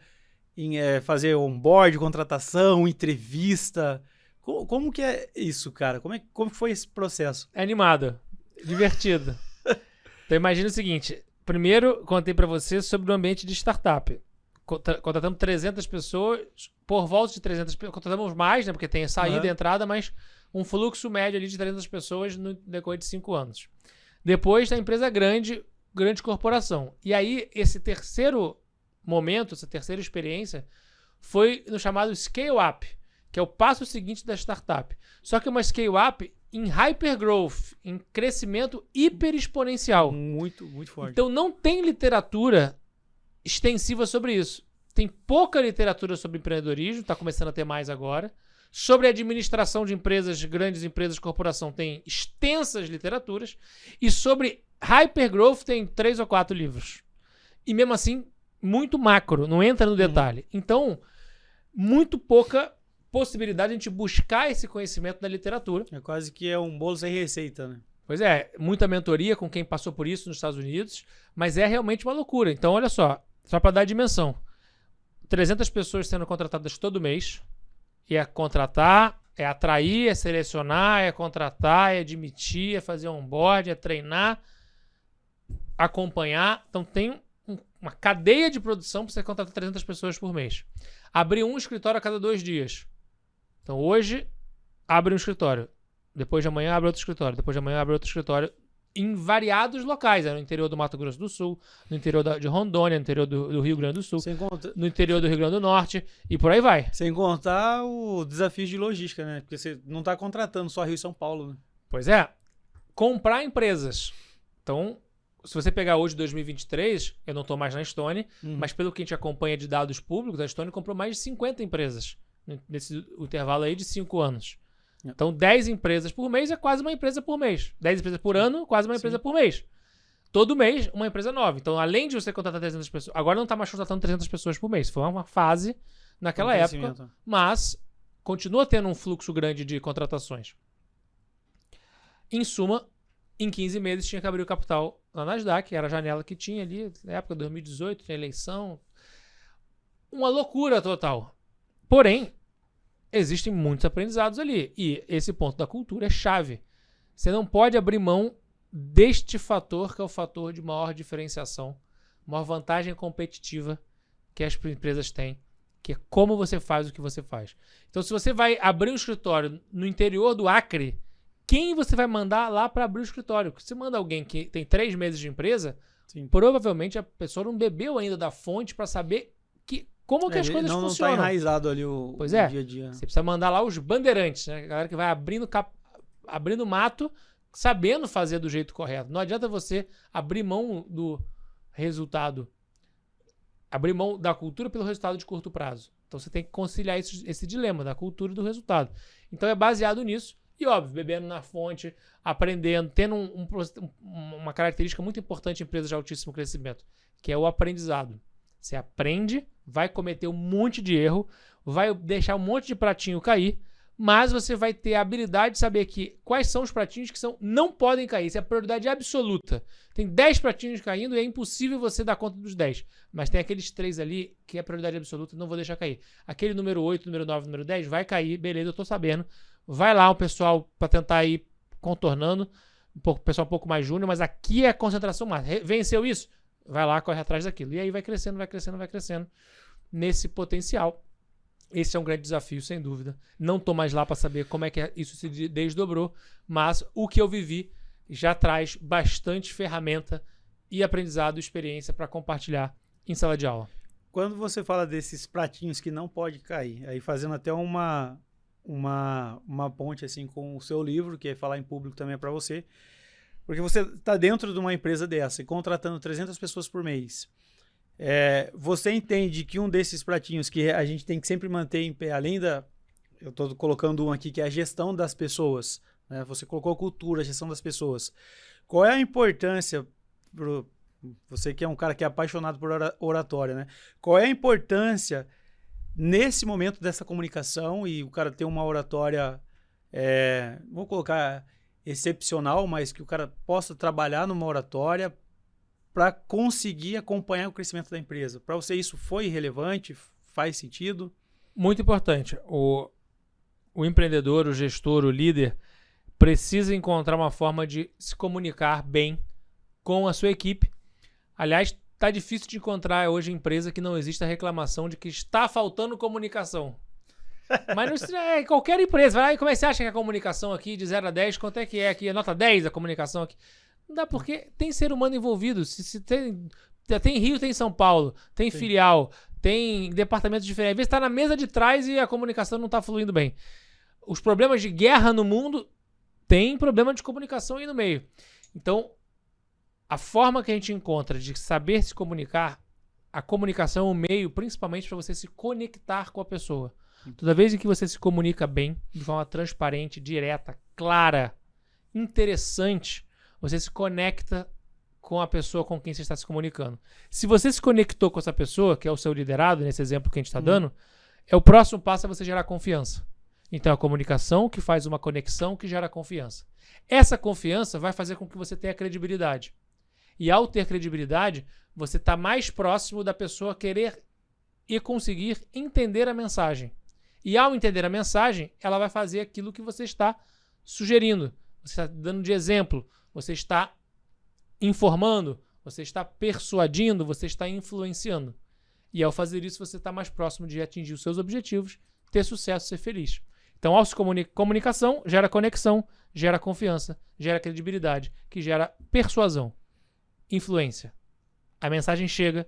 Speaker 1: em fazer onboard, contratação, entrevista. Como que é isso, cara? Como foi esse processo?
Speaker 2: É animado, divertido. Então imagina o seguinte, primeiro contei para você sobre o ambiente de startup. Contratamos 300 pessoas, por volta de 300 pessoas, contratamos mais, né, porque tem saída e entrada, mas um fluxo médio ali de 300 pessoas no decorrer de 5 anos. Depois da empresa grande corporação. E aí esse terceiro momento, essa terceira experiência, foi no chamado scale-up, que é o passo seguinte da startup. Só que uma scale-up em hypergrowth, em crescimento hiperexponencial.
Speaker 1: Muito, muito forte.
Speaker 2: Então não tem literatura extensiva sobre isso. Tem pouca literatura sobre empreendedorismo, está começando a ter mais agora. Sobre administração de empresas, grandes empresas, corporação, tem extensas literaturas. E sobre hypergrowth tem 3 ou 4 livros. E mesmo assim, muito macro, não entra no detalhe. Então, muito pouca possibilidade de a gente buscar esse conhecimento na literatura.
Speaker 1: É quase que é um bolo sem receita, né?
Speaker 2: Pois é, muita mentoria com quem passou por isso nos Estados Unidos, mas é realmente uma loucura. Então, olha só para dar dimensão. 300 pessoas sendo contratadas todo mês, e é contratar, é atrair, é selecionar, é contratar, é admitir, é fazer onboard, é treinar, acompanhar. Então, tem uma cadeia de produção para você contratar 300 pessoas por mês. Abrir um escritório a cada 2 dias. Então, hoje, abre um escritório. Depois de amanhã, abre outro escritório. Depois de amanhã, abre outro escritório. Em variados locais. No interior do Mato Grosso do Sul, no interior de Rondônia, no interior do Rio Grande do Sul, no interior do Rio Grande do Norte, e por aí vai.
Speaker 1: Sem contar o desafio de logística, né? Porque você não está contratando só Rio e São Paulo, né?
Speaker 2: Pois é. Comprar empresas. Então, se você pegar hoje 2023, eu não estou mais na Stone, mas pelo que a gente acompanha de dados públicos, a Stone comprou mais de 50 empresas nesse intervalo aí de 5 anos. Então, 10 empresas por mês é quase uma empresa por mês. 10 empresas por ano, quase uma empresa por mês. Todo mês, uma empresa nova. Então, além de você contratar 300 pessoas... Agora não está mais contratando 300 pessoas por mês. Foi uma fase naquela época. Mas continua tendo um fluxo grande de contratações. Em suma, em 15 meses tinha que abrir o capital na Nasdaq. Era a janela que tinha ali. Na época de 2018, tinha eleição. Uma loucura total. Porém, existem muitos aprendizados ali. E esse ponto da cultura é chave. Você não pode abrir mão deste fator, que é o fator de maior diferenciação, maior vantagem competitiva que as empresas têm, que é como você faz o que você faz. Então, se você vai abrir um escritório no interior do Acre, quem você vai mandar lá para abrir o escritório? Se você manda alguém que tem 3 meses de empresa, provavelmente a pessoa não bebeu ainda da fonte para saber como que as coisas funcionam.
Speaker 1: Não está enraizado ali o dia a dia.
Speaker 2: Você precisa mandar lá os bandeirantes, né? A galera que vai abrindo mato, sabendo fazer do jeito correto. Não adianta você abrir mão do resultado, abrir mão da cultura pelo resultado de curto prazo. Então você tem que conciliar esse dilema da cultura e do resultado. Então é baseado nisso. E óbvio, bebendo na fonte, aprendendo, tendo uma característica muito importante em empresas de altíssimo crescimento, que é o aprendizado. Você aprende, vai cometer um monte de erro, vai deixar um monte de pratinho cair, mas você vai ter a habilidade de saber quais são os pratinhos que não podem cair. Isso é a prioridade absoluta. Tem 10 pratinhos caindo e é impossível você dar conta dos 10. Mas tem aqueles 3 ali que é a prioridade absoluta, não vou deixar cair. Aquele número 8, número 9, número 10 vai cair, beleza, eu tô sabendo. Vai lá o pessoal para tentar ir contornando, o pessoal um pouco mais júnior, mas aqui é a concentração máxima. Venceu isso? Vai lá, corre atrás daquilo. E aí vai crescendo, vai crescendo, vai crescendo nesse potencial. Esse é um grande desafio, sem dúvida. Não estou mais lá para saber como é que isso se desdobrou, mas o que eu vivi já traz bastante ferramenta e aprendizado e experiência para compartilhar em sala de aula.
Speaker 1: Quando você fala desses pratinhos que não pode cair, aí fazendo até uma ponte assim com o seu livro, que é falar em público também é para você, porque você está dentro de uma empresa dessa e contratando 300 pessoas por mês. Você entende que um desses pratinhos que a gente tem que sempre manter em pé, além eu estou colocando um aqui que é a gestão das pessoas, né? Você colocou a cultura, a gestão das pessoas. Qual é a importância, você que é um cara que é apaixonado por oratória, né? Qual é a importância nesse momento dessa comunicação e o cara ter uma oratória, vou colocar excepcional, mas que o cara possa trabalhar numa oratória para conseguir acompanhar o crescimento da empresa? Para você isso foi relevante? faz sentido?
Speaker 2: Muito importante. O empreendedor, o gestor, o líder precisa encontrar uma forma de se comunicar bem com a sua equipe. Aliás, tá difícil de encontrar hoje empresa que não exista reclamação de que está faltando comunicação. Mas não, qualquer empresa, vai lá, e como é que você acha que é a comunicação aqui de 0 a 10, quanto é que é aqui? É nota 10 a comunicação aqui? Não dá, porque tem ser humano envolvido. Se tem Rio, tem São Paulo, tem filial, tem departamentos diferentes. Às vezes está na mesa de trás e a comunicação não está fluindo bem. Os problemas de guerra no mundo tem problema de comunicação aí no meio. Então, a forma que a gente encontra de saber se comunicar, a comunicação é um meio principalmente para você se conectar com a pessoa. Toda vez em que você se comunica bem, de forma transparente, direta, clara, interessante, você se conecta com a pessoa com quem você está se comunicando. Se você se conectou com essa pessoa, que é o seu liderado, nesse exemplo que a gente está dando, o próximo passo é você gerar confiança. Então, a comunicação que faz uma conexão que gera confiança. Essa confiança vai fazer com que você tenha credibilidade. E ao ter credibilidade, você está mais próximo da pessoa querer e conseguir entender a mensagem. E ao entender a mensagem, ela vai fazer aquilo que você está sugerindo. Você está dando de exemplo, você está informando, você está persuadindo, você está influenciando. E ao fazer isso, você está mais próximo de atingir os seus objetivos, ter sucesso, ser feliz. Então, ao se comunicação, gera conexão, gera confiança, gera credibilidade, que gera persuasão, influência. A mensagem chega,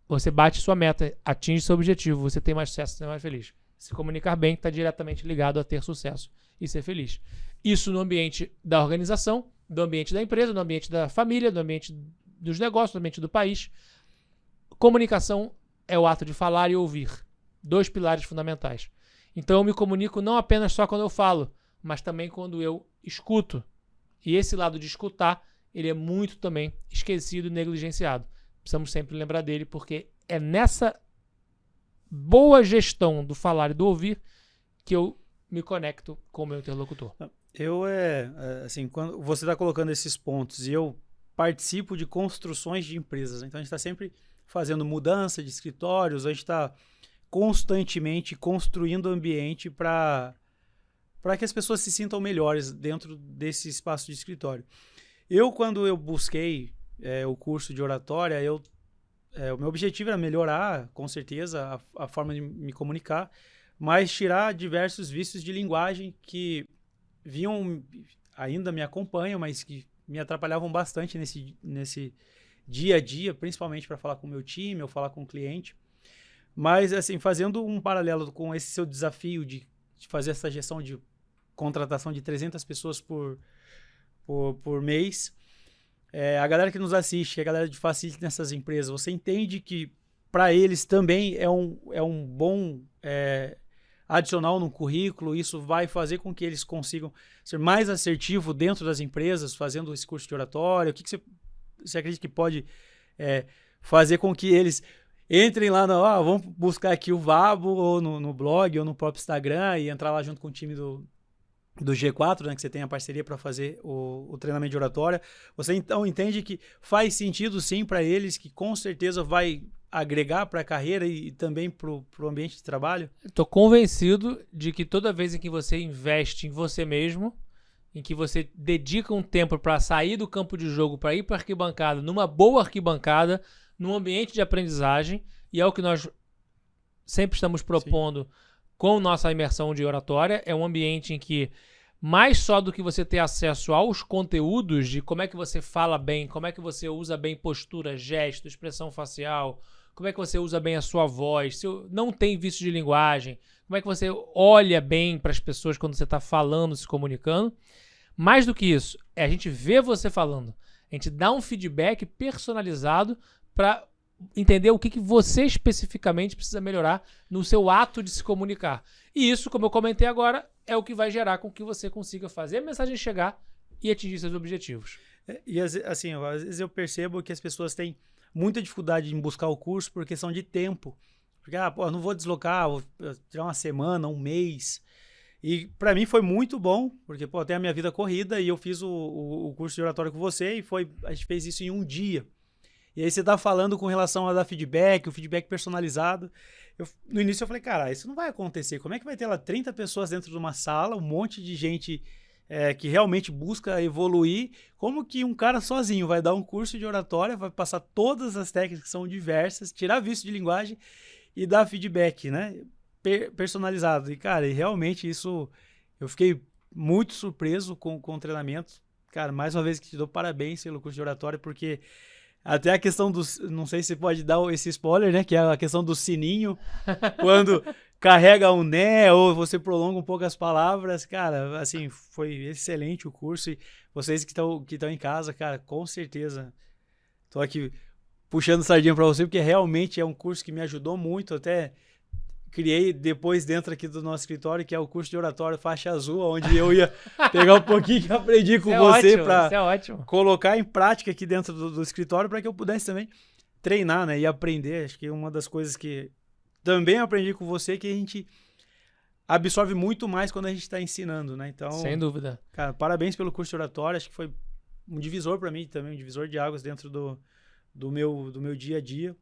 Speaker 2: você bate sua meta, atinge seu objetivo, você tem mais sucesso, você é mais feliz. Se comunicar bem está diretamente ligado a ter sucesso e ser feliz. Isso no ambiente da organização, do ambiente da empresa, no ambiente da família, no ambiente dos negócios, no ambiente do país. Comunicação é o ato de falar e ouvir. 2 pilares fundamentais. Então eu me comunico não apenas só quando eu falo, mas também quando eu escuto. E esse lado de escutar, ele é muito também esquecido e negligenciado. Precisamos sempre lembrar dele, porque é nessa boa gestão do falar e do ouvir que eu me conecto com o meu interlocutor.
Speaker 1: Assim, quando você está colocando esses pontos e eu participo de construções de empresas, então a gente está sempre fazendo mudança de escritórios, a gente está constantemente construindo ambiente para que as pessoas se sintam melhores dentro desse espaço de escritório. Quando eu busquei o curso de oratória, o meu objetivo era melhorar, com certeza, a forma de me comunicar, mas tirar diversos vícios de linguagem que ainda me acompanham, mas que me atrapalhavam bastante nesse dia a dia, principalmente para falar com o meu time ou falar com o cliente. Mas, assim, fazendo um paralelo com esse seu desafio de fazer essa gestão de contratação de 300 pessoas por mês, a galera que nos assiste, a galera de facility nessas empresas, você entende que para eles também é um bom adicional no currículo, isso vai fazer com que eles consigam ser mais assertivo dentro das empresas, fazendo esse curso de oratória? O que você acredita que pode fazer com que eles entrem lá, vamos buscar aqui o Vabo, ou no blog, ou no próprio Instagram, e entrar lá junto com o time do G4, né, que você tem a parceria para fazer o treinamento de oratória. Você então entende que faz sentido sim para eles, que com certeza vai agregar para a carreira e também para o ambiente de trabalho?
Speaker 2: Estou convencido de que toda vez em que você investe em você mesmo, em que você dedica um tempo para sair do campo de jogo, para ir para a arquibancada, numa boa arquibancada, num ambiente de aprendizagem, e é o que nós sempre estamos propondo com nossa imersão de oratória, é um ambiente em que, mais só do que você ter acesso aos conteúdos de como é que você fala bem, como é que você usa bem postura, gesto, expressão facial, como é que você usa bem a sua voz, se não tem vício de linguagem, como é que você olha bem para as pessoas quando você está falando, se comunicando. Mais do que isso, a gente vê você falando, a gente dá um feedback personalizado para entender o que você especificamente precisa melhorar no seu ato de se comunicar. E isso, como eu comentei agora, é o que vai gerar com que você consiga fazer a mensagem chegar e atingir seus objetivos.
Speaker 1: E assim, às vezes eu percebo que as pessoas têm muita dificuldade em buscar o curso por questão de tempo. Porque, não vou deslocar, vou tirar uma semana, um mês. E para mim foi muito bom, porque tem a minha vida corrida e eu fiz o curso de oratória com você a gente fez isso em um dia. E aí você tá falando com relação a dar feedback, o feedback personalizado. No início eu falei, cara, isso não vai acontecer. Como é que vai ter lá 30 pessoas dentro de uma sala, um monte de gente que realmente busca evoluir? Como que um cara sozinho vai dar um curso de oratória, vai passar todas as técnicas que são diversas, tirar vício de linguagem e dar feedback, né? Personalizado. E, cara, realmente isso eu fiquei muito surpreso com o treinamento. Cara, mais uma vez que te dou parabéns pelo curso de oratória, porque até a questão dos... Não sei se pode dar esse spoiler, né? Que é a questão do sininho. Quando carrega um né ou você prolonga um pouco as palavras. Cara, assim, foi excelente o curso. E vocês que estão em casa, cara, com certeza. Tô aqui puxando sardinha para você, porque realmente é um curso que me ajudou muito. Até criei depois dentro aqui do nosso escritório, que é o curso de oratório faixa azul, onde eu ia pegar um pouquinho que eu aprendi com você para colocar em prática aqui dentro do escritório, para que eu pudesse também treinar, né, e aprender. Acho que uma das coisas que também aprendi com você é que a gente absorve muito mais quando a gente está ensinando, né? Então,
Speaker 2: sem dúvida.
Speaker 1: Cara, parabéns pelo curso de oratório. Acho que foi um divisor para mim também, um divisor de águas dentro do meu dia a dia.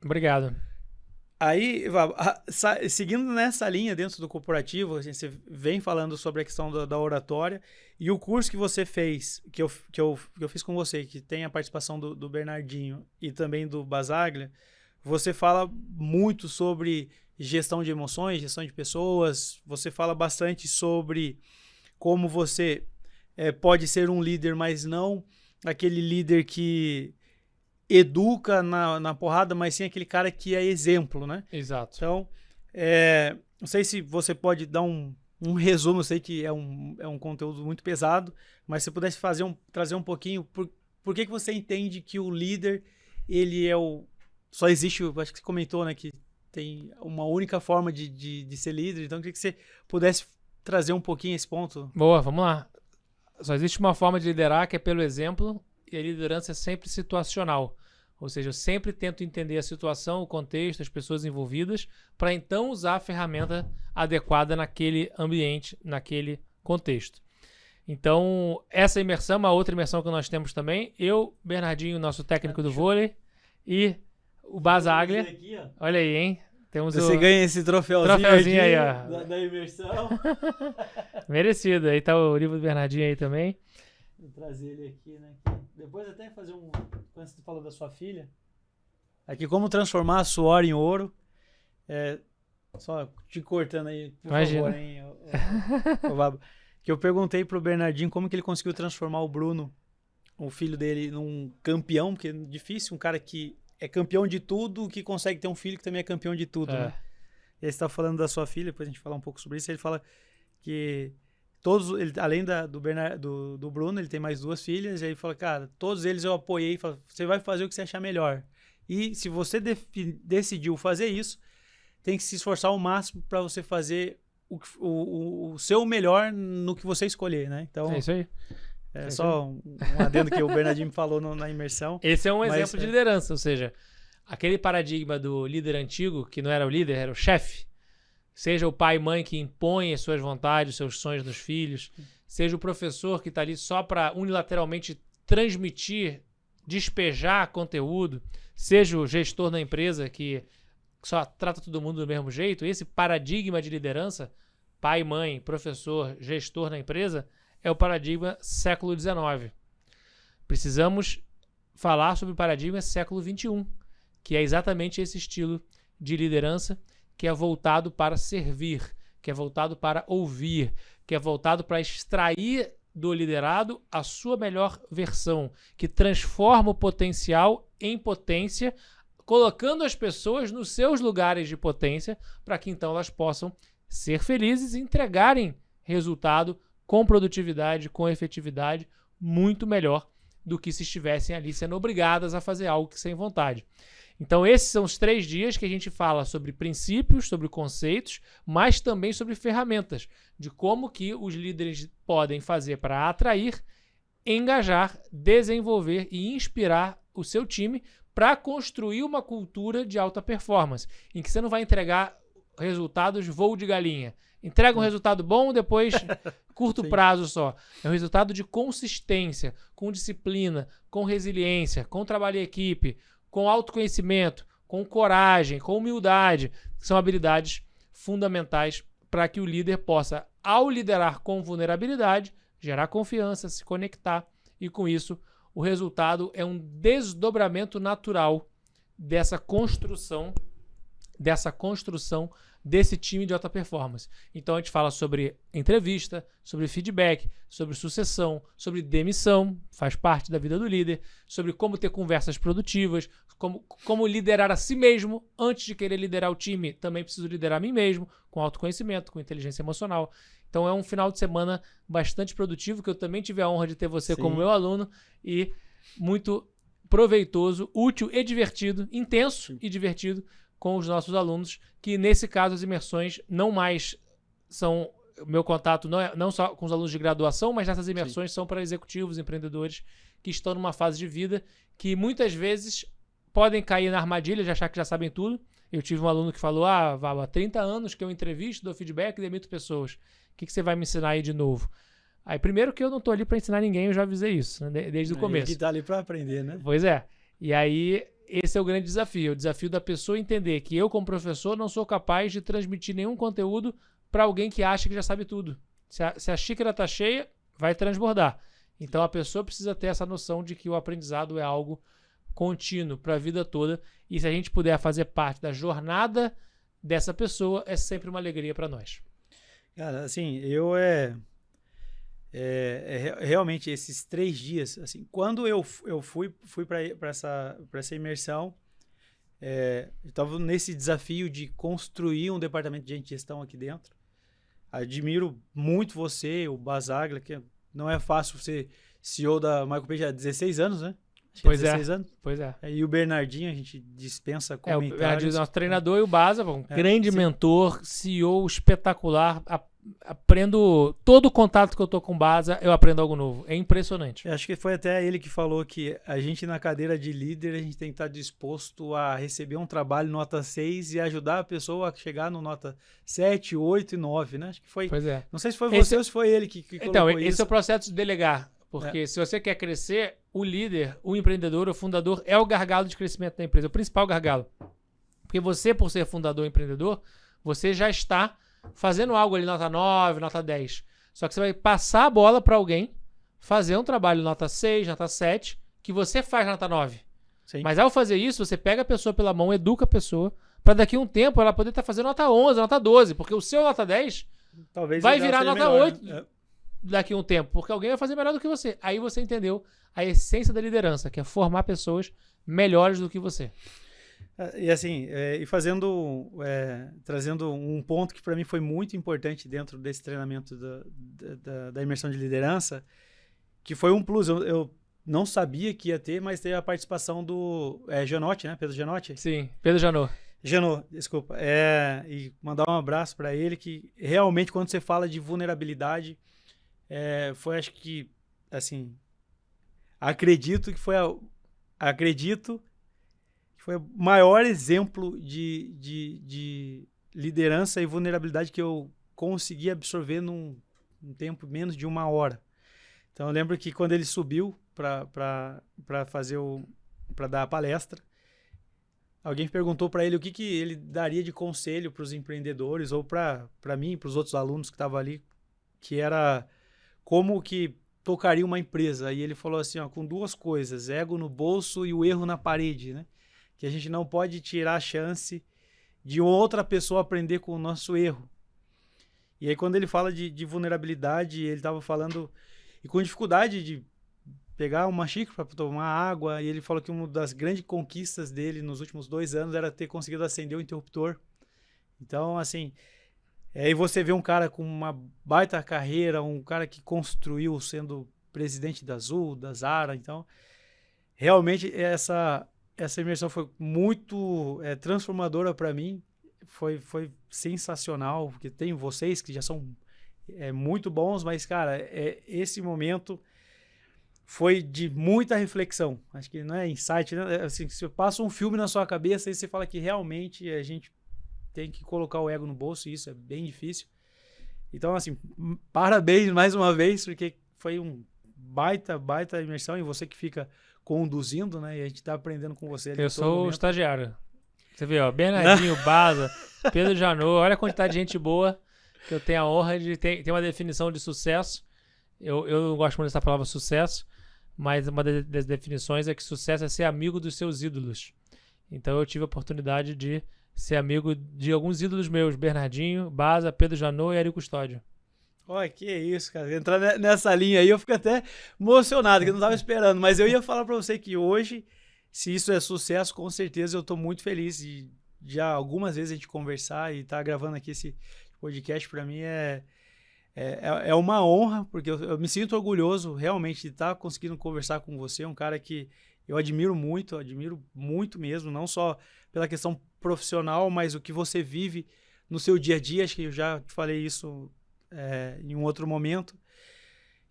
Speaker 2: Obrigado.
Speaker 1: Aí, seguindo nessa linha dentro do corporativo, assim, você vem falando sobre a questão da oratória, e o curso que você fez, que eu fiz com você, que tem a participação do Bernardinho e também do Basaglia, você fala muito sobre gestão de emoções, gestão de pessoas, você fala bastante sobre como você pode ser um líder, mas não aquele líder que educa na porrada, mas sim aquele cara que é exemplo, né?
Speaker 2: Exato.
Speaker 1: Então, não sei se você pode dar um resumo, eu sei que é um conteúdo muito pesado, mas se pudesse trazer um pouquinho, por que você entende que o líder, ele é só existe, acho que você comentou, né, que tem uma única forma de ser líder, então eu queria que você pudesse trazer um pouquinho esse ponto.
Speaker 2: Boa, vamos lá. Só existe uma forma de liderar, que é pelo exemplo, e a liderança é sempre situacional. Ou seja, eu sempre tento entender a situação, o contexto, as pessoas envolvidas, para então usar a ferramenta adequada naquele ambiente, naquele contexto. Então, essa imersão, uma outra imersão que nós temos também, eu, Bernardinho, nosso técnico do vôlei, e o Basaglia. Olha aí, hein? Temos
Speaker 1: você ganha esse troféuzinho
Speaker 2: aí, ó.
Speaker 1: Da imersão.
Speaker 2: Merecido. Aí tá o livro do Bernardinho aí também.
Speaker 1: Vou trazer ele aqui, né? Depois até fazer quando você falou da sua filha. Aqui, como transformar suor em ouro. Só te cortando aí, por favor, hein? Que eu perguntei pro Bernardinho como que ele conseguiu transformar o Bruno, o filho dele, num campeão, porque é difícil, um cara que é campeão de tudo, que consegue ter um filho que também é campeão de tudo, né? E aí você tá falando da sua filha, depois a gente fala um pouco sobre isso, ele fala que além do Bruno, ele tem mais 2 filhas, e aí ele fala, cara, todos eles eu apoiei, fala, você vai fazer o que você achar melhor. E se você decidiu fazer isso, tem que se esforçar ao máximo para você fazer o seu melhor no que você escolher, né? Então,
Speaker 2: é isso aí.
Speaker 1: Só um adendo que o Bernardinho me falou na imersão.
Speaker 2: Esse é um exemplo de liderança, ou seja, aquele paradigma do líder antigo, que não era o líder, era o chefe, seja o pai e mãe que impõe as suas vontades, os seus sonhos nos filhos, seja o professor que está ali só para unilateralmente transmitir, despejar conteúdo, seja o gestor da empresa que só trata todo mundo do mesmo jeito. Esse paradigma de liderança, pai, mãe, professor, gestor na empresa, é o paradigma século XIX. Precisamos falar sobre o paradigma século XXI, que é exatamente esse estilo de liderança que é voltado para servir, que é voltado para ouvir, que é voltado para extrair do liderado a sua melhor versão, que transforma o potencial em potência, colocando as pessoas nos seus lugares de potência, para que então elas possam ser felizes e entregarem resultado com produtividade, com efetividade, muito melhor do que se estivessem ali sendo obrigadas a fazer algo que sem vontade. Então esses são os 3 dias que a gente fala sobre princípios, sobre conceitos, mas também sobre ferramentas, de como que os líderes podem fazer para atrair, engajar, desenvolver e inspirar o seu time para construir uma cultura de alta performance, em que você não vai entregar resultados voo de galinha. entrega um resultado bom, depois curto prazo só. É um resultado de consistência, com disciplina, com resiliência, com trabalho em equipe, com autoconhecimento, com coragem, com humildade, que são habilidades fundamentais para que o líder possa, ao liderar com vulnerabilidade, gerar confiança, se conectar e, com isso, o resultado é um desdobramento natural dessa construção desse time de alta performance. Então a gente fala sobre entrevista, sobre feedback, sobre sucessão, sobre demissão, faz parte da vida do líder, sobre como ter conversas produtivas, como liderar a si mesmo. Antes de querer liderar o time, também preciso liderar a mim mesmo, com autoconhecimento, com inteligência emocional. Então é um final de semana bastante produtivo, que eu também tive a honra de ter você como meu aluno, e muito proveitoso, útil e divertido, intenso e divertido com os nossos alunos, que nesse caso as imersões não mais são, meu contato não só com os alunos de graduação, mas nessas imersões são para executivos, empreendedores que estão numa fase de vida que muitas vezes podem cair na armadilha de achar que já sabem tudo. Eu tive um aluno que falou, Vava, há 30 anos que eu entrevisto, dou feedback e demito pessoas. O que você vai me ensinar aí de novo? Aí, primeiro que eu não estou ali para ensinar ninguém, eu já avisei isso, né, desde o começo.
Speaker 1: Ele está ali para aprender, né?
Speaker 2: Pois é. E aí, esse é o grande desafio. O desafio da pessoa entender que eu, como professor, não sou capaz de transmitir nenhum conteúdo para alguém que acha que já sabe tudo. Se a xícara está cheia, vai transbordar. Então, a pessoa precisa ter essa noção de que o aprendizado é algo contínuo para a vida toda. E se a gente puder fazer parte da jornada dessa pessoa, é sempre uma alegria para nós.
Speaker 1: Cara, assim, realmente esses 3 dias, assim, quando eu fui para essa imersão, eu estava nesse desafio de construir um departamento de gestão aqui dentro. Admiro muito você, o Basaglia, que não é fácil ser CEO da Michael Page há 16 anos, né? Acho que
Speaker 2: Pois
Speaker 1: 16 anos.
Speaker 2: Pois é.
Speaker 1: E o Bernardinho, a gente dispensa comentários.
Speaker 2: O Bernardinho, nosso treinador, e o Baza, um grande mentor, CEO espetacular. Aprendo, todo o contato que eu tô com o Baza, eu aprendo algo novo. É impressionante.
Speaker 1: Eu acho que foi até ele que falou que a gente, na cadeira de líder, a gente tem que estar disposto a receber um trabalho nota 6 e ajudar a pessoa a chegar no nota 7, 8 e 9, né? Acho que foi.
Speaker 2: Pois é.
Speaker 1: Não sei se foi você ou se foi ele que colocou
Speaker 2: então,
Speaker 1: isso.
Speaker 2: Esse é o processo de delegar. Porque se você quer crescer, o líder, o empreendedor, o fundador é o gargalo de crescimento da empresa, o principal gargalo. Porque você, por ser fundador e empreendedor, você já está fazendo algo ali nota 9, nota 10. Só que você vai passar a bola para alguém fazer um trabalho nota 6, nota 7, que você faz nota 9.
Speaker 1: Sim.
Speaker 2: Mas ao fazer isso, você pega a pessoa pela mão, educa a pessoa, para daqui a um tempo ela poder estar fazendo nota 11, nota 12, porque o seu nota 10
Speaker 1: talvez
Speaker 2: vai virar nota
Speaker 1: melhor,
Speaker 2: 8
Speaker 1: né?
Speaker 2: daqui a um tempo, porque alguém vai fazer melhor do que você. Aí você entendeu a essência da liderança, que é formar pessoas melhores do que você.
Speaker 1: E assim, trazendo um ponto que para mim foi muito importante dentro desse treinamento da imersão de liderança, que foi um plus. Eu não sabia que ia ter, mas teve a participação do Janotti, né? Pedro Janotti?
Speaker 2: Sim, Pedro Janot.
Speaker 1: Janot, desculpa. E mandar um abraço para ele, que realmente quando você fala de vulnerabilidade, foi, acho que, assim, acredito que foi o maior exemplo de liderança e vulnerabilidade que eu consegui absorver num tempo menos de 1 hora. Então, eu lembro que quando ele subiu para dar a palestra, alguém perguntou para ele o que ele daria de conselho para os empreendedores ou para mim, para os outros alunos que estavam ali, que era como que tocaria uma empresa. E ele falou assim, com 2 coisas, ego no bolso e o erro na parede, né? Que a gente não pode tirar a chance de outra pessoa aprender com o nosso erro. E aí, quando ele fala de vulnerabilidade, ele estava falando e com dificuldade de pegar uma xícara para tomar água, e ele falou que uma das grandes conquistas dele nos últimos 2 anos era ter conseguido acender o interruptor. Então, assim, aí você vê um cara com uma baita carreira, um cara que construiu sendo presidente da Azul, da Zara. Então, realmente, essa imersão foi muito transformadora para mim, foi sensacional, porque tem vocês que já são muito bons, mas, cara, esse momento foi de muita reflexão. Acho que não é insight, né? Assim, você passa um filme na sua cabeça e você fala que realmente a gente tem que colocar o ego no bolso, e isso é bem difícil. Então, assim, parabéns mais uma vez, porque foi um baita imersão e você que fica conduzindo, né? E a gente tá aprendendo com você ali
Speaker 2: Eu
Speaker 1: em todo
Speaker 2: sou o
Speaker 1: momento.
Speaker 2: estagiário. Você vê, ó, Bernardinho, Baza, Pedro Janot, olha a quantidade de gente boa que eu tenho a honra de ter uma definição de sucesso. Eu não gosto muito dessa palavra sucesso, mas uma das definições é que sucesso é ser amigo dos seus ídolos. Então eu tive a oportunidade de ser amigo de alguns ídolos meus, Bernardinho, Baza, Pedro Janot e Ari Custódio.
Speaker 1: Olha, que isso, cara. Entrar nessa linha aí, eu fico até emocionado, que eu não tava esperando. Mas eu ia falar pra você que hoje, se isso é sucesso, com certeza eu tô muito feliz de já algumas vezes a gente conversar e tá gravando aqui esse podcast. Pra mim é uma honra, porque eu me sinto orgulhoso realmente de estar conseguindo conversar com você. Um cara que eu admiro muito mesmo, não só pela questão profissional, mas o que você vive no seu dia a dia. Acho que eu já te falei isso em um outro momento,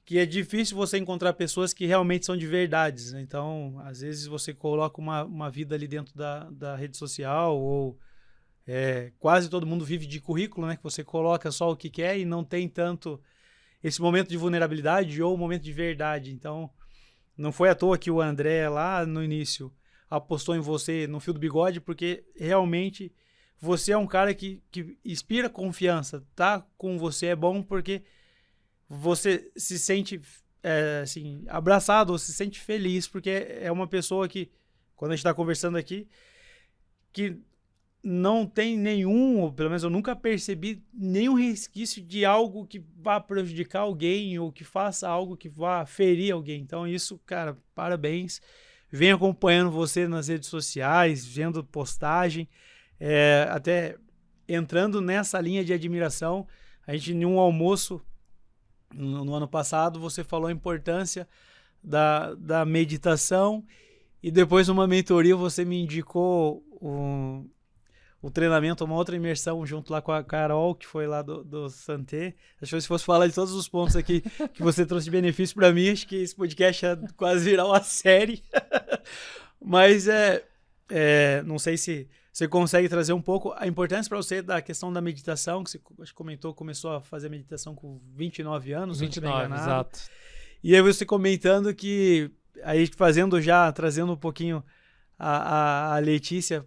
Speaker 1: que é difícil você encontrar pessoas que realmente são de verdades, né? Então, às vezes você coloca uma vida ali dentro da rede social, ou quase todo mundo vive de currículo, né? Que você coloca só o que quer e não tem tanto esse momento de vulnerabilidade ou momento de verdade. Então, não foi à toa que o André lá no início apostou em você no Fio do Bigode, porque realmente você é um cara que inspira confiança. Tá com você é bom porque você se sente assim, abraçado, ou se sente feliz, porque é uma pessoa que, quando a gente está conversando aqui, que não tem nenhum, ou pelo menos eu nunca percebi nenhum resquício de algo que vá prejudicar alguém ou que faça algo que vá ferir alguém. Então isso, cara, parabéns. Venho acompanhando você nas redes sociais, vendo postagem, até entrando nessa linha de admiração. A gente, em um almoço no ano passado, você falou a importância da meditação, e depois numa mentoria você me indicou o treinamento, uma outra imersão junto lá com a Carol, que foi lá do Santé. Acho que se fosse falar de todos os pontos aqui que você trouxe de benefício para mim, acho que esse podcast ia quase virar uma série. Mas não sei se você consegue trazer um pouco a importância para você da questão da meditação, que você comentou, começou a fazer meditação com 29 anos.
Speaker 2: 29, exato.
Speaker 1: E aí você comentando que, aí trazendo um pouquinho a Letícia,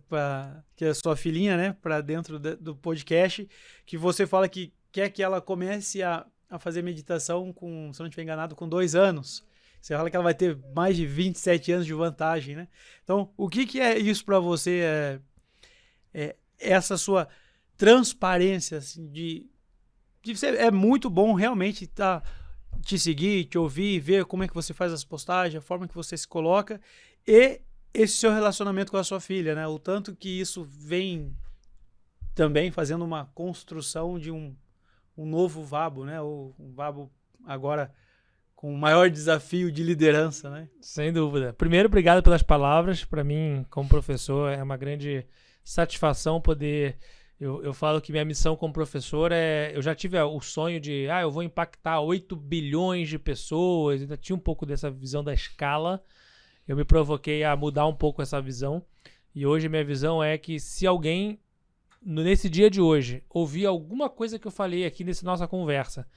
Speaker 1: que é a sua filhinha, né, para dentro do podcast, que você fala que quer que ela comece a fazer meditação com, se eu não estiver enganado, com 2 anos. Você fala que ela vai ter mais de 27 anos de vantagem, né? Então, o que é isso para você? Essa sua transparência, assim, de ser, é muito bom realmente te seguir, te ouvir, ver como é que você faz as postagens, a forma que você se coloca, e esse seu relacionamento com a sua filha, né? O tanto que isso vem também fazendo uma construção de um novo Vabo, né? Um Vabo agora com o maior desafio de liderança, né?
Speaker 2: Sem dúvida. Primeiro, obrigado pelas palavras. Para mim, como professor, é uma grande satisfação poder... Eu falo que minha missão como professor eu já tive o sonho de... eu vou impactar 8 bilhões de pessoas. Ainda tinha um pouco dessa visão da escala. Eu me provoquei a mudar um pouco essa visão. E hoje minha visão é que se alguém, nesse dia de hoje, ouvir alguma coisa que eu falei aqui nessa nossa conversa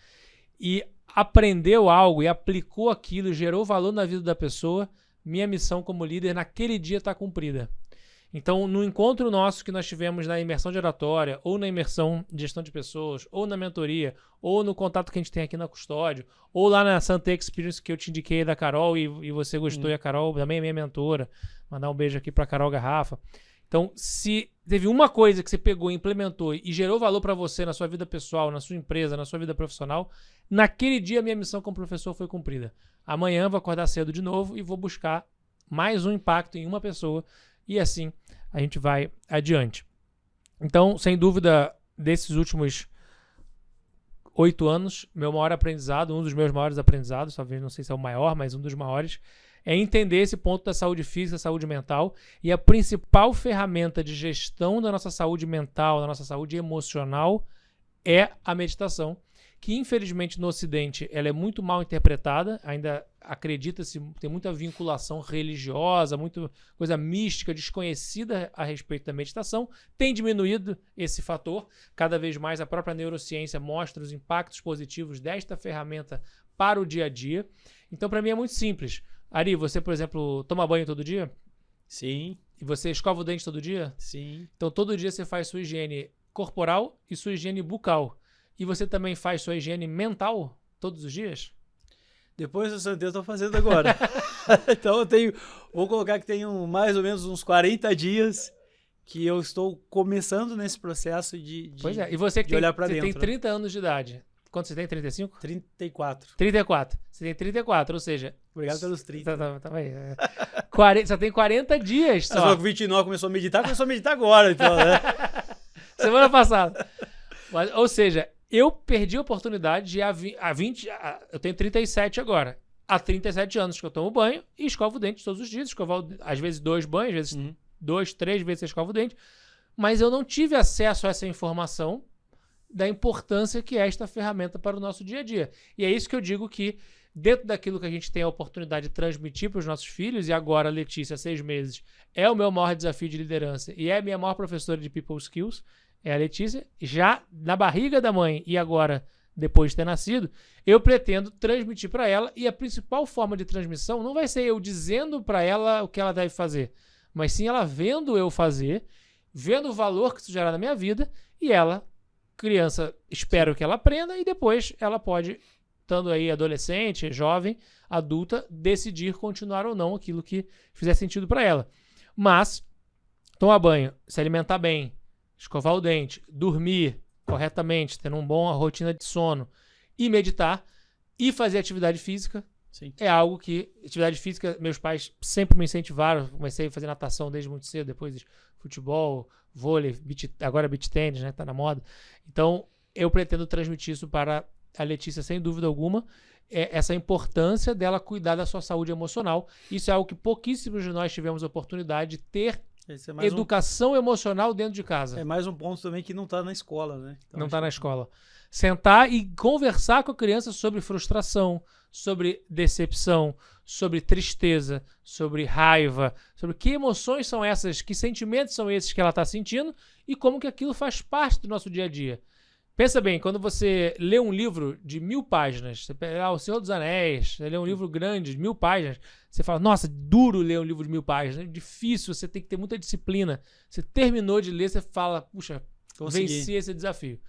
Speaker 2: e aprendeu algo e aplicou aquilo, gerou valor na vida da pessoa, minha missão como líder naquele dia está cumprida. Então, no encontro nosso que nós tivemos na imersão de oratória, ou na imersão de gestão de pessoas, ou na mentoria, ou no contato que a gente tem aqui na Custódio, ou lá na Santé Experience que eu te indiquei da Carol e você gostou, e a Carol também é minha mentora. Mandar um beijo aqui para a Carol Garrafa. Então, se teve uma coisa que você pegou, implementou e gerou valor para você na sua vida pessoal, na sua empresa, na sua vida profissional, naquele dia a minha missão como professor foi cumprida. Amanhã vou acordar cedo de novo e vou buscar mais um impacto em uma pessoa, e assim a gente vai adiante. Então, sem dúvida, desses últimos 8 anos, meu maior aprendizado, um dos meus maiores aprendizados, talvez não sei se é o maior, mas um dos maiores, é entender esse ponto da saúde física, saúde mental, e a principal ferramenta de gestão da nossa saúde mental, da nossa saúde emocional, é a meditação, que infelizmente no Ocidente ela é muito mal interpretada, ainda acredita-se, tem muita vinculação religiosa, muita coisa mística, desconhecida a respeito da meditação. Tem diminuído esse fator, cada vez mais a própria neurociência mostra os impactos positivos desta ferramenta para o dia a dia. Então, para mim é muito simples. Ari, você, por exemplo, toma banho todo dia?
Speaker 1: Sim.
Speaker 2: E você escova o dente todo dia?
Speaker 1: Sim.
Speaker 2: Então, todo dia você faz sua higiene corporal e sua higiene bucal. E você também faz sua higiene mental todos os dias?
Speaker 1: Depois do sorteio eu tô fazendo agora. Então vou colocar que tenho mais ou menos uns 40 dias que eu estou começando nesse processo de
Speaker 2: Pois é, e você que
Speaker 1: de olhar pra
Speaker 2: você
Speaker 1: dentro.
Speaker 2: tem 30 anos de idade. Quanto você tem? 35?
Speaker 1: 34.
Speaker 2: 34. Você tem 34, ou seja...
Speaker 1: Obrigado pelos 30.
Speaker 2: Tá aí. Você tem 40 dias
Speaker 1: Mas
Speaker 2: só.
Speaker 1: com 29 começou a meditar agora, então, né?
Speaker 2: Semana passada. Ou seja, eu perdi a oportunidade de eu tenho 37 agora. Há 37 anos que eu tomo banho e escovo o dente todos os dias. Às vezes 2 banhos, às vezes 2, 3 vezes eu escovo o dente. Mas eu não tive acesso a essa informação da importância que é esta ferramenta para o nosso dia a dia. E é isso que eu digo que, dentro daquilo que a gente tem a oportunidade de transmitir para os nossos filhos, e agora a Letícia, 6 meses, é o meu maior desafio de liderança e é a minha maior professora de People Skills, é a Letícia, já na barriga da mãe e agora, depois de ter nascido, eu pretendo transmitir para ela, e a principal forma de transmissão não vai ser eu dizendo para ela o que ela deve fazer, mas sim ela vendo eu fazer, vendo o valor que isso gerar na minha vida, e ela, criança, espero que ela aprenda, e depois ela pode, estando aí adolescente, jovem, adulta, decidir continuar ou não aquilo que fizer sentido para ela. Mas, tomar banho, se alimentar bem, escovar o dente, dormir corretamente, tendo uma boa rotina de sono e meditar e fazer atividade física.
Speaker 1: Sim.
Speaker 2: É algo que, atividade física, meus pais sempre me incentivaram. Comecei a fazer natação desde muito cedo, depois futebol, vôlei, agora beach tennis, né? Tá na moda. Então, eu pretendo transmitir isso para a Letícia, sem dúvida alguma, essa importância dela cuidar da sua saúde emocional. Isso é algo que pouquíssimos de nós tivemos a oportunidade de ter. Educação emocional dentro de casa.
Speaker 1: É mais um ponto também que não está na escola, né? Então,
Speaker 2: não está na escola. Sentar e conversar com a criança sobre frustração, sobre decepção, sobre tristeza, sobre raiva, sobre que emoções são essas, que sentimentos são esses que ela está sentindo e como que aquilo faz parte do nosso dia a dia. Pensa bem, quando você lê um livro de 1000 páginas, você pega O Senhor dos Anéis, você lê um livro grande de 1000 páginas, você fala, nossa, duro ler um livro de 1000 páginas, é difícil, você tem que ter muita disciplina. Você terminou de ler, você fala, puxa, venci esse desafio.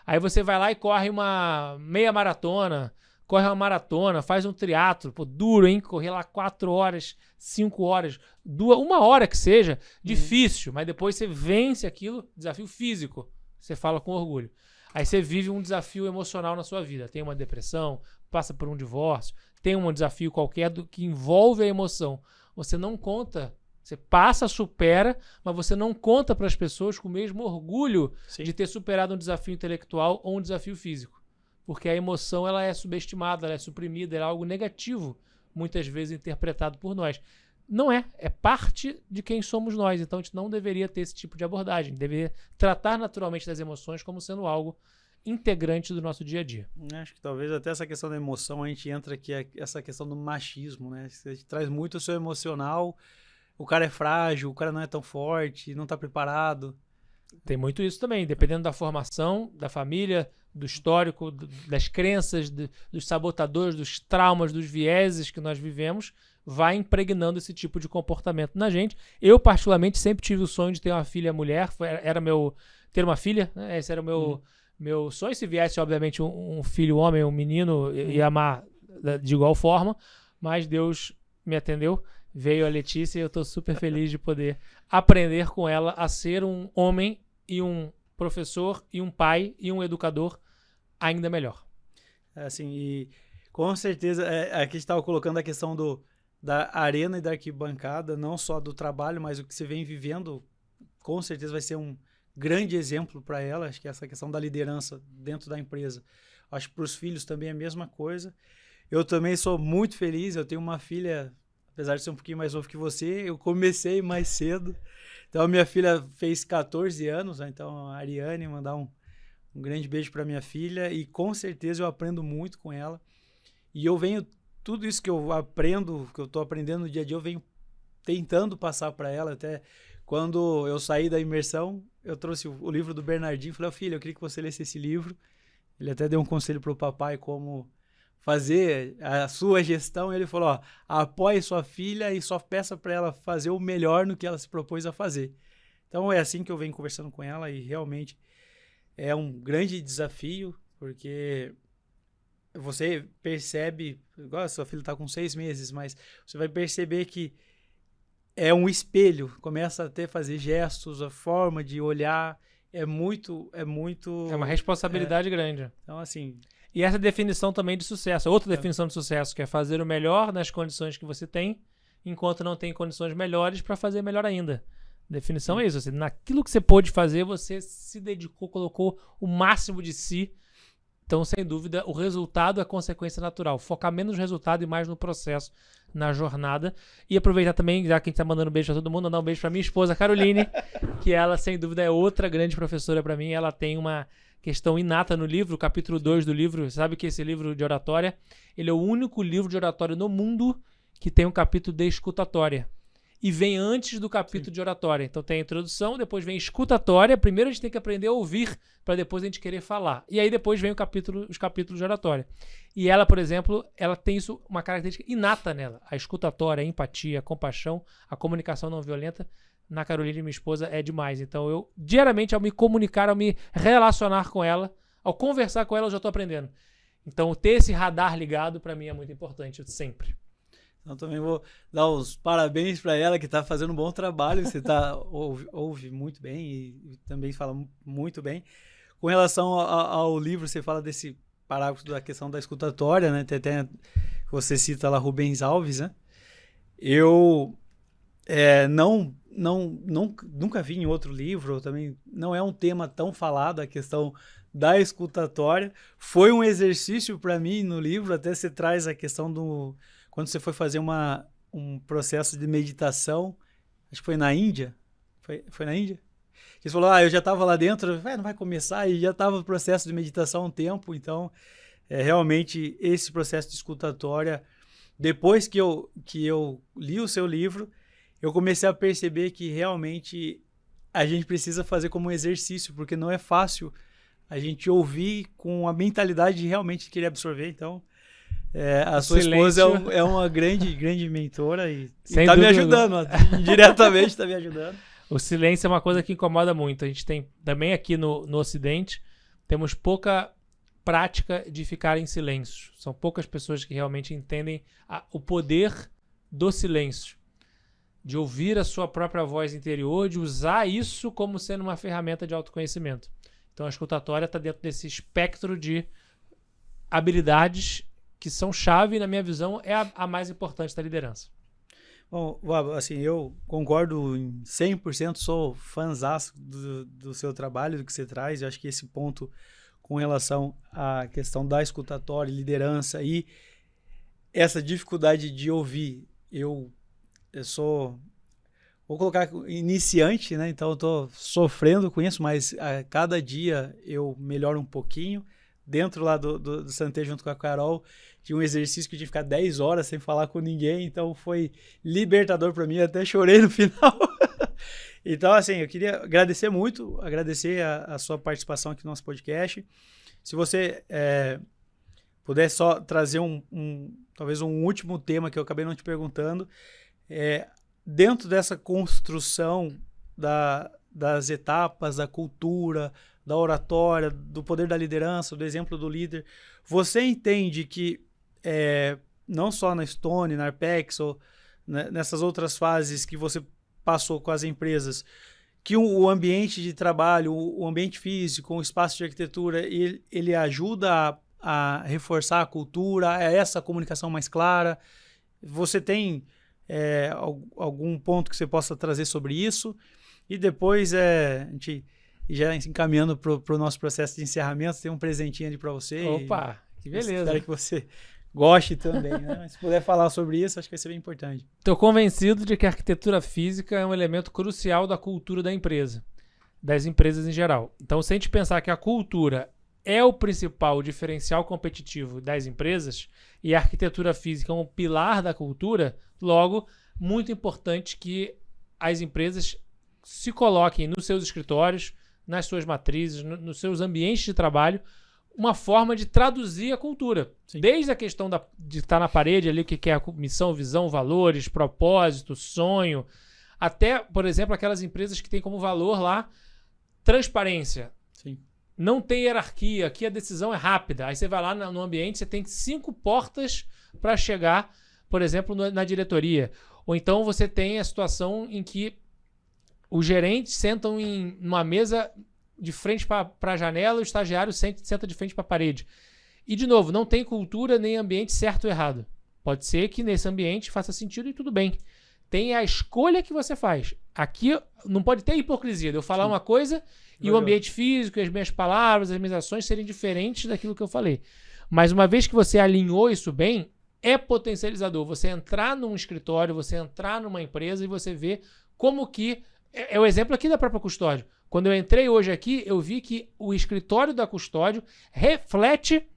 Speaker 2: Aí você vai lá e corre uma meia maratona, corre uma maratona, faz um triatlo, pô, duro, hein? Correr lá 4 horas, 5 horas, 1 hora que seja, difícil, mas depois você vence aquilo, desafio físico, você fala com orgulho. Aí você vive um desafio emocional na sua vida. Tem uma depressão, passa por um divórcio, tem um desafio qualquer que envolve a emoção. Você não conta, você passa, supera, mas você não conta para as pessoas com o mesmo orgulho de ter superado um desafio intelectual ou um desafio físico. Porque a emoção ela é subestimada, ela é suprimida, ela é algo negativo, muitas vezes interpretado por nós. Não é parte de quem somos nós, então a gente não deveria ter esse tipo de abordagem, deveria tratar naturalmente das emoções como sendo algo integrante do nosso dia a dia.
Speaker 1: Acho que talvez até essa questão da emoção, a gente entra aqui, essa questão do machismo, né? A gente traz muito o seu emocional, o cara é frágil, o cara não é tão forte, não está preparado.
Speaker 2: Tem muito isso também, dependendo da formação, da família, do histórico, das crenças, dos sabotadores, dos traumas, dos vieses que nós vivemos, vai impregnando esse tipo de comportamento na gente. Eu, particularmente, sempre tive o sonho de ter uma filha mulher, ter uma filha, né? Esse era o meu sonho. Se viesse, obviamente, um filho homem, um menino, ia amar de igual forma, mas Deus me atendeu, veio a Letícia e eu estou super feliz de poder aprender com ela a ser um homem e um professor e um pai e um educador ainda melhor.
Speaker 1: Assim, e com certeza, aqui a gente estava colocando a questão da arena e da arquibancada, não só do trabalho, mas o que você vem vivendo, com certeza vai ser um grande exemplo para ela. Acho que essa questão da liderança dentro da empresa. Acho que para os filhos também é a mesma coisa. Eu também sou muito feliz, eu tenho uma filha, apesar de ser um pouquinho mais novo que você, eu comecei mais cedo. Então, a minha filha fez 14 anos, né? Então, a Ariane, mandar um Um grande beijo para minha filha e com certeza eu aprendo muito com ela. E eu venho, tudo isso que eu aprendo, que eu estou aprendendo no dia a dia, eu venho tentando passar para ela. Até quando eu saí da imersão, eu trouxe o livro do Bernardinho, falei, filho, eu queria que você lesse esse livro. Ele até deu um conselho para o papai como fazer a sua gestão. Ele falou, apoie sua filha e só peça para ela fazer o melhor no que ela se propôs a fazer. Então é assim que eu venho conversando com ela e realmente é um grande desafio, porque você percebe, igual a sua filha está com 6 meses, mas você vai perceber que é um espelho, começa a fazer gestos, a forma de olhar, é uma
Speaker 2: responsabilidade grande.
Speaker 1: Então, assim...
Speaker 2: E essa definição também de sucesso, outra definição de sucesso, que é fazer o melhor nas condições que você tem, enquanto não tem condições melhores para fazer melhor ainda. A definição é isso, assim, naquilo que você pôde fazer, você se dedicou, colocou o máximo de si. Então, sem dúvida, o resultado é consequência natural. Focar menos no resultado e mais no processo, na jornada. E aproveitar também, já que a gente tá mandando um beijo pra todo mundo, mandar um beijo pra minha esposa, Caroline, que ela, sem dúvida, é outra grande professora pra mim. Ela tem uma questão inata no livro, o capítulo 2 do livro. Sabe que esse livro de oratória, ele é o único livro de oratória no mundo que tem um capítulo de escutatória. E vem antes do capítulo de oratória. Então tem a introdução, depois vem escutatória. Primeiro a gente tem que aprender a ouvir, para depois a gente querer falar. E aí depois vem os capítulos de oratória. E ela, por exemplo, ela tem isso, uma característica inata nela. A escutatória, a empatia, a compaixão, a comunicação não violenta. Na Caroline, minha esposa, é demais. Então eu, diariamente, ao me comunicar, ao me relacionar com ela, ao conversar com ela, eu já estou aprendendo. Então ter esse radar ligado, para mim, é muito importante, sempre.
Speaker 1: Então também vou dar os parabéns para ela, que está fazendo um bom trabalho. Você ouve muito bem e também fala muito bem. Com relação ao livro, você fala desse parágrafo da questão da escutatória, né? Até você cita lá Rubens Alves, né? Eu nunca vi em outro livro, também não é um tema tão falado, a questão da escutatória. Foi um exercício para mim no livro, até você traz a questão do... Quando você foi fazer um processo de meditação, acho que foi na Índia, foi na Índia? Que você falou, eu já estava lá dentro, não vai começar, e já estava no processo de meditação há um tempo. Então, realmente, esse processo de escutatória, depois que eu li o seu livro, eu comecei a perceber que realmente a gente precisa fazer como um exercício, porque não é fácil a gente ouvir com a mentalidade de realmente querer absorver. Então... a sua esposa é uma grande mentora e está me ajudando, indiretamente está me ajudando.
Speaker 2: O silêncio é uma coisa que incomoda muito. A gente tem, também aqui no Ocidente, temos pouca prática de ficar em silêncio. São poucas pessoas que realmente entendem o poder do silêncio, de ouvir a sua própria voz interior, de usar isso como sendo uma ferramenta de autoconhecimento. Então a escutatória está dentro desse espectro de habilidades que são chave, na minha visão, é a mais importante da liderança.
Speaker 1: Bom, assim, eu concordo em 100%, sou fãzaço do seu trabalho, do que você traz. Eu acho que esse ponto com relação à questão da escutatória, liderança e essa dificuldade de ouvir, eu sou, vou colocar iniciante, né? Então eu estou sofrendo com isso, mas a cada dia eu melhoro um pouquinho. Dentro lá do Santé, junto com a Carol, tinha um exercício que eu tinha que ficar 10 horas sem falar com ninguém, então foi libertador para mim, até chorei no final. Então, assim, eu queria agradecer a sua participação aqui no nosso podcast. Se você puder só trazer talvez um último tema que eu acabei não te perguntando, dentro dessa construção das etapas, da cultura, da oratória, do poder da liderança, do exemplo do líder, você entende que não só na Stone, na Arpex, ou nessas outras fases que você passou com as empresas, que o ambiente de trabalho, o ambiente físico, o espaço de arquitetura, ele ajuda a reforçar a cultura, essa comunicação mais clara? Você tem algum ponto que você possa trazer sobre isso? E depois a gente... E já encaminhando para o nosso processo de encerramento, tem um presentinho ali para você.
Speaker 2: Opa, que beleza.
Speaker 1: Espero que você goste também, né? Se puder falar sobre isso, acho que vai ser bem importante.
Speaker 2: Estou convencido de que a arquitetura física é um elemento crucial da cultura da empresa. das empresas em geral. Então, se a gente pensar que a cultura é o principal diferencial competitivo das empresas e a arquitetura física é um pilar da cultura, logo, muito importante que as empresas se coloquem nos seus escritórios, nas suas matrizes, nos seus ambientes de trabalho, uma forma de traduzir a cultura. Sim. Desde a questão de estar na parede ali, o que é a missão, visão, valores, propósito, sonho, até, por exemplo, aquelas empresas que têm como valor lá transparência.
Speaker 1: Sim.
Speaker 2: Não tem hierarquia, aqui a decisão é rápida. Aí você vai lá no ambiente, você tem 5 portas para chegar, por exemplo, na diretoria. Ou então você tem a situação em que os gerentes sentam em uma mesa de frente para a janela, o estagiário senta de frente para a parede. E, de novo, não tem cultura nem ambiente certo ou errado. Pode ser que nesse ambiente faça sentido e tudo bem. Tem a escolha que você faz. Aqui não pode ter hipocrisia de eu falar uma coisa e o ambiente físico, as minhas palavras, as minhas ações serem diferentes daquilo que eu falei. Mas uma vez que você alinhou isso bem, é potencializador. Você entrar num escritório, você entrar numa empresa e você vê como que... É o exemplo aqui da própria Custódio. Quando eu entrei hoje aqui, eu vi que o escritório da Custódio reflete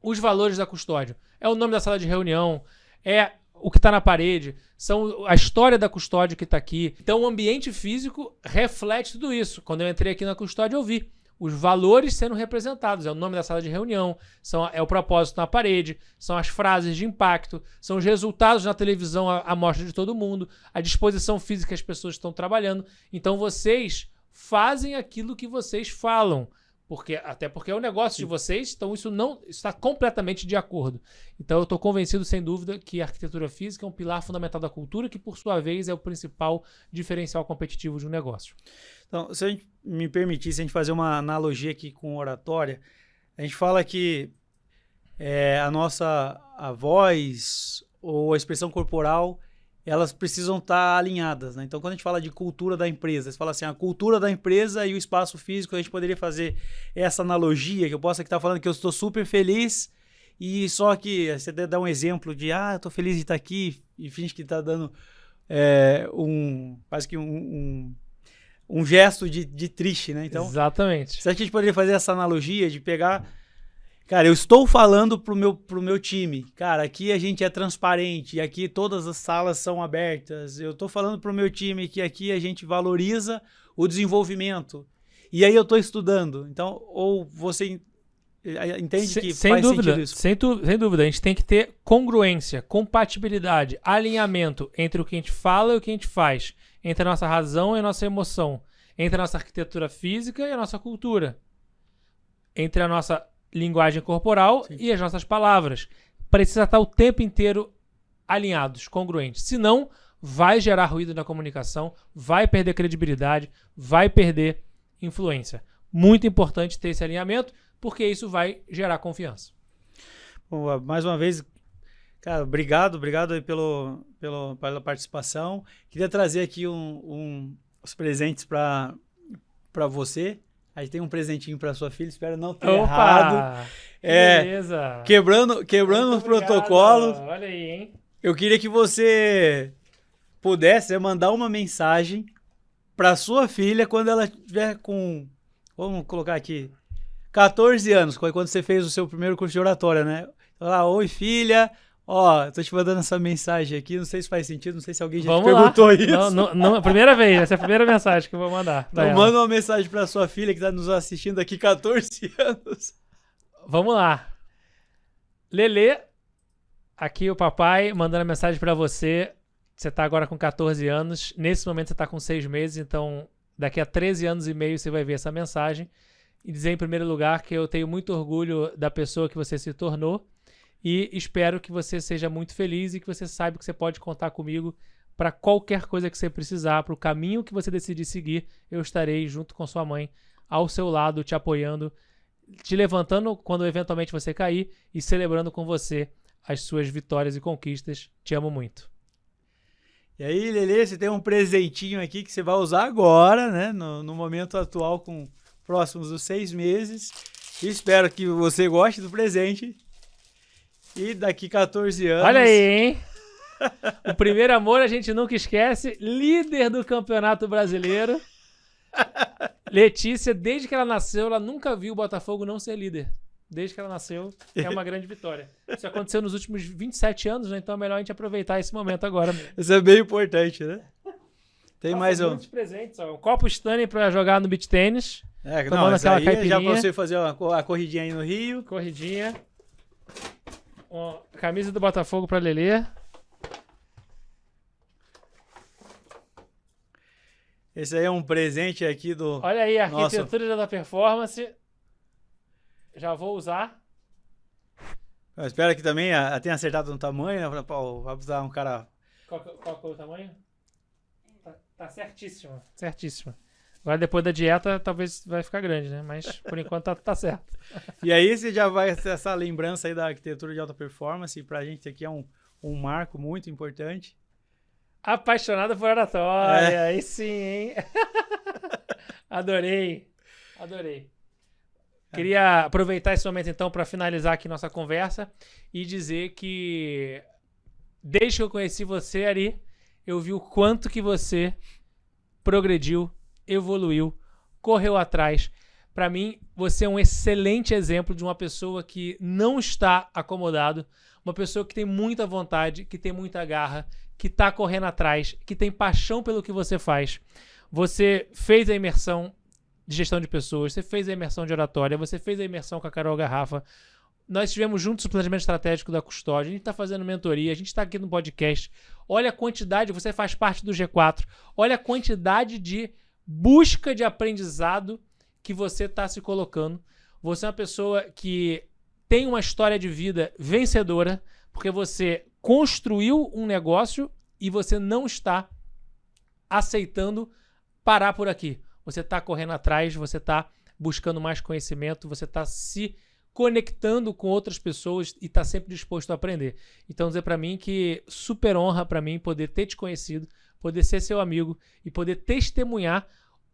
Speaker 2: os valores da Custódio. É o nome da sala de reunião, é o que está na parede, são a história da Custódio que está aqui. Então, o ambiente físico reflete tudo isso. Quando eu entrei aqui na Custódio, eu vi os valores sendo representados. É o nome da sala de reunião, é o propósito na parede, são as frases de impacto, são os resultados na televisão à mostra de todo mundo, a disposição física que as pessoas estão trabalhando. Então, vocês fazem aquilo que vocês falam, até porque é o negócio de vocês, então isso não está completamente de acordo. Então eu estou convencido, sem dúvida, que a arquitetura física é um pilar fundamental da cultura, que por sua vez é o principal diferencial competitivo de um negócio.
Speaker 1: Então, se a gente me permitisse a gente fazer uma analogia aqui com oratória, a gente fala que a voz ou a expressão corporal, elas precisam estar alinhadas, né? Então, quando a gente fala de cultura da empresa, você fala assim, a cultura da empresa e o espaço físico, a gente poderia fazer essa analogia, que eu posso aqui estar falando que eu estou super feliz, e só que você dá um exemplo de, eu estou feliz de estar aqui, e finge que está dando quase que um gesto de triste, né? Então,
Speaker 2: exatamente.
Speaker 1: Será que a gente poderia fazer essa analogia de pegar... Cara, eu estou falando pro meu time. Cara, aqui a gente é transparente, aqui todas as salas são abertas. Eu estou falando pro meu time que aqui a gente valoriza o desenvolvimento. E aí eu estou estudando. Então, ou você entende que faz sentido isso?
Speaker 2: Sem dúvida. A gente tem que ter congruência, compatibilidade, alinhamento entre o que a gente fala e o que a gente faz. Entre a nossa razão e a nossa emoção. Entre a nossa arquitetura física e a nossa cultura. Entre a nossa linguagem corporal Sim. e as nossas palavras. Precisa estar o tempo inteiro alinhados, congruentes. Senão, vai gerar ruído na comunicação, vai perder credibilidade, vai perder influência. Muito importante ter esse alinhamento, porque isso vai gerar confiança.
Speaker 1: Bom, mais uma vez, cara, obrigado aí pela participação. Queria trazer aqui os presentes para você. Aí tem um presentinho para sua filha, espero não ter errado.
Speaker 2: Beleza.
Speaker 1: Quebrando o protocolo.
Speaker 2: Olha aí, hein?
Speaker 1: Eu queria que você pudesse mandar uma mensagem para sua filha quando ela estiver com, vamos colocar aqui, 14 anos, quando você fez o seu primeiro curso de oratória, né? Oi, filha. Tô te mandando essa mensagem aqui, não sei se faz sentido, não sei se alguém já te perguntou isso.
Speaker 2: Não, a primeira vez, essa é a primeira mensagem que eu vou mandar.
Speaker 1: Então manda uma mensagem para sua filha que está nos assistindo aqui 14 anos.
Speaker 2: Vamos lá. Lelê, aqui o papai mandando a mensagem para você. Você está agora com 14 anos, nesse momento você está com 6 meses, então daqui a 13 anos e meio você vai ver essa mensagem. E dizer em primeiro lugar que eu tenho muito orgulho da pessoa que você se tornou. E espero que você seja muito feliz e que você saiba que você pode contar comigo para qualquer coisa que você precisar, para o caminho que você decidir seguir. Eu estarei junto com sua mãe, ao seu lado, te apoiando, te levantando quando eventualmente você cair e celebrando com você as suas vitórias e conquistas. Te amo muito.
Speaker 1: E aí, Lelê, você tem um presentinho aqui que você vai usar agora, né? No momento atual, com próximos dos 6 meses. E espero que você goste do presente. E daqui 14 anos...
Speaker 2: Olha aí, hein? O primeiro amor a gente nunca esquece. Líder do Campeonato Brasileiro. Letícia, desde que ela nasceu, ela nunca viu o Botafogo não ser líder. Desde que ela nasceu, é uma grande vitória. Isso aconteceu nos últimos 27 anos, né? Então é melhor a gente aproveitar esse momento agora mesmo.
Speaker 1: Isso é bem importante, né? Tem mais um.
Speaker 2: Muitos presentes, ó. Um copo Stanley pra jogar no beach tênis.
Speaker 1: Tomando aquela caipirinha. Já pra você fazer a corridinha aí no Rio.
Speaker 2: Corridinha. Uma camisa do Botafogo pra Lelê.
Speaker 1: Esse aí é um presente aqui do...
Speaker 2: Olha aí, a arquitetura da performance. Já vou usar.
Speaker 1: Eu espero que também tenha acertado no tamanho, né? Vai usar um cara...
Speaker 2: Qual é o tamanho? Tá certíssimo. Certíssimo. Agora, depois da dieta, talvez vai ficar grande, né? Mas, por enquanto, tá certo.
Speaker 1: E aí, você já vai ter essa lembrança aí da arquitetura de alta performance. E pra gente aqui é um marco muito importante.
Speaker 2: Apaixonado por oratória. Aí sim, hein? Adorei. Queria aproveitar esse momento, então, para finalizar aqui nossa conversa e dizer que, desde que eu conheci você, Ari, eu vi o quanto que você progrediu, evoluiu, correu atrás. Para mim, você é um excelente exemplo de uma pessoa que não está acomodado, uma pessoa que tem muita vontade, que tem muita garra, que está correndo atrás, que tem paixão pelo que você faz. Você fez a imersão de gestão de pessoas, você fez a imersão de oratória, você fez a imersão com a Carol Garrafa. Nós estivemos juntos no planejamento estratégico da Custódia, a gente está fazendo mentoria, a gente está aqui no podcast. Olha a quantidade, você faz parte do G4, olha a quantidade de busca de aprendizado que você está se colocando. Você é uma pessoa que tem uma história de vida vencedora, porque você construiu um negócio e você não está aceitando parar por aqui. Você está correndo atrás, você está buscando mais conhecimento, você está se conectando com outras pessoas e está sempre disposto a aprender. Então, dizer para mim que super honra para mim poder ter te conhecido, poder ser seu amigo e poder testemunhar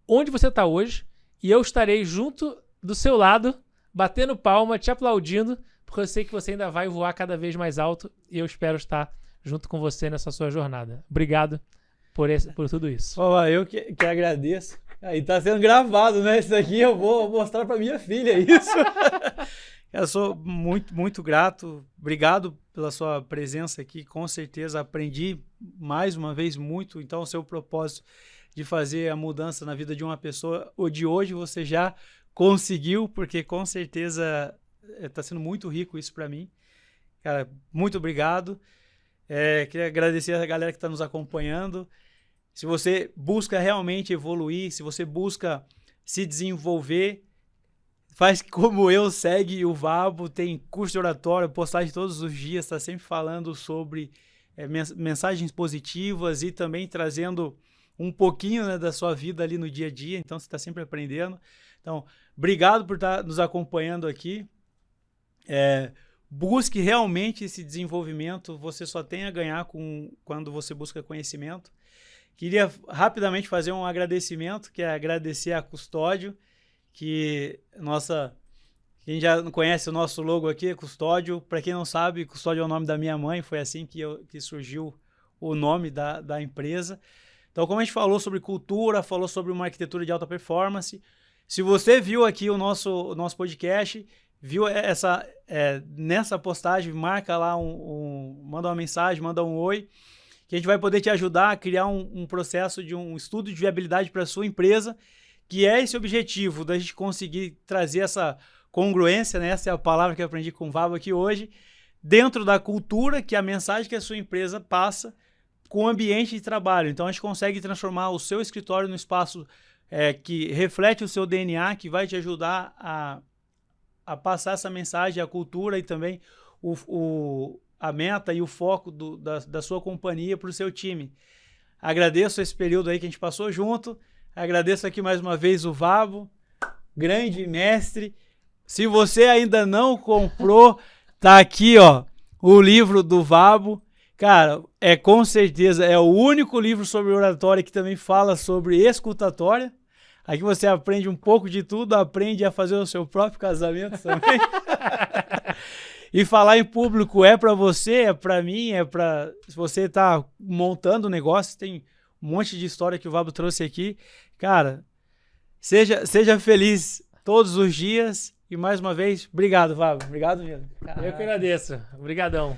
Speaker 2: onde você está hoje, e eu estarei junto do seu lado, batendo palma, te aplaudindo, porque eu sei que você ainda vai voar cada vez mais alto e eu espero estar junto com você nessa sua jornada. Obrigado por tudo isso.
Speaker 1: Eu que agradeço. Aí tá sendo gravado, né? Isso aqui eu vou mostrar para minha filha, isso. Eu sou muito, muito grato. Obrigado pela sua presença aqui. Com certeza aprendi mais uma vez muito. Então, o seu propósito de fazer a mudança na vida de uma pessoa, ou de hoje, você já conseguiu, porque com certeza está sendo muito rico isso para mim. Cara, muito obrigado. Queria agradecer a galera que está nos acompanhando. Se você busca realmente evoluir, se você busca se desenvolver, faz como eu, segue o Vabo, tem curso de oratória, postagem todos os dias, está sempre falando sobre mensagens positivas e também trazendo um pouquinho, né, da sua vida ali no dia a dia, então você está sempre aprendendo. Então, obrigado por estar nos acompanhando aqui. Busque realmente esse desenvolvimento, você só tem a ganhar quando você busca conhecimento. Queria rapidamente fazer um agradecimento, que é agradecer a Custódio, que quem já não conhece o nosso logo aqui é Custódio. Para quem não sabe, Custódio é o nome da minha mãe, foi assim que surgiu o nome da empresa. Então, como a gente falou sobre cultura, falou sobre uma arquitetura de alta performance, se você viu aqui o nosso podcast, viu nessa postagem, marca lá, manda uma mensagem, manda um oi, que a gente vai poder te ajudar a criar um processo de um estudo de viabilidade para a sua empresa, que é esse objetivo da gente conseguir trazer essa congruência, né? Essa é a palavra que eu aprendi com o Vabo aqui hoje, dentro da cultura, que é a mensagem que a sua empresa passa com o ambiente de trabalho. Então, a gente consegue transformar o seu escritório num espaço que reflete o seu DNA, que vai te ajudar a passar essa mensagem, a cultura e também a meta e o foco da sua companhia para o seu time. Agradeço esse período aí que a gente passou junto. Agradeço aqui mais uma vez o Vabo, grande mestre. Se você ainda não comprou, tá aqui, ó, o livro do Vabo. Cara, com certeza é o único livro sobre oratória que também fala sobre escutatória. Aqui você aprende um pouco de tudo, aprende a fazer o seu próprio casamento também. E falar em público é para você, é para mim, é para... Se você está montando um negócio, tem um monte de história que o Vabo trouxe aqui. Cara, Seja feliz todos os dias. E mais uma vez, obrigado, Vavo. Obrigado mesmo.
Speaker 2: Eu que agradeço. Obrigadão.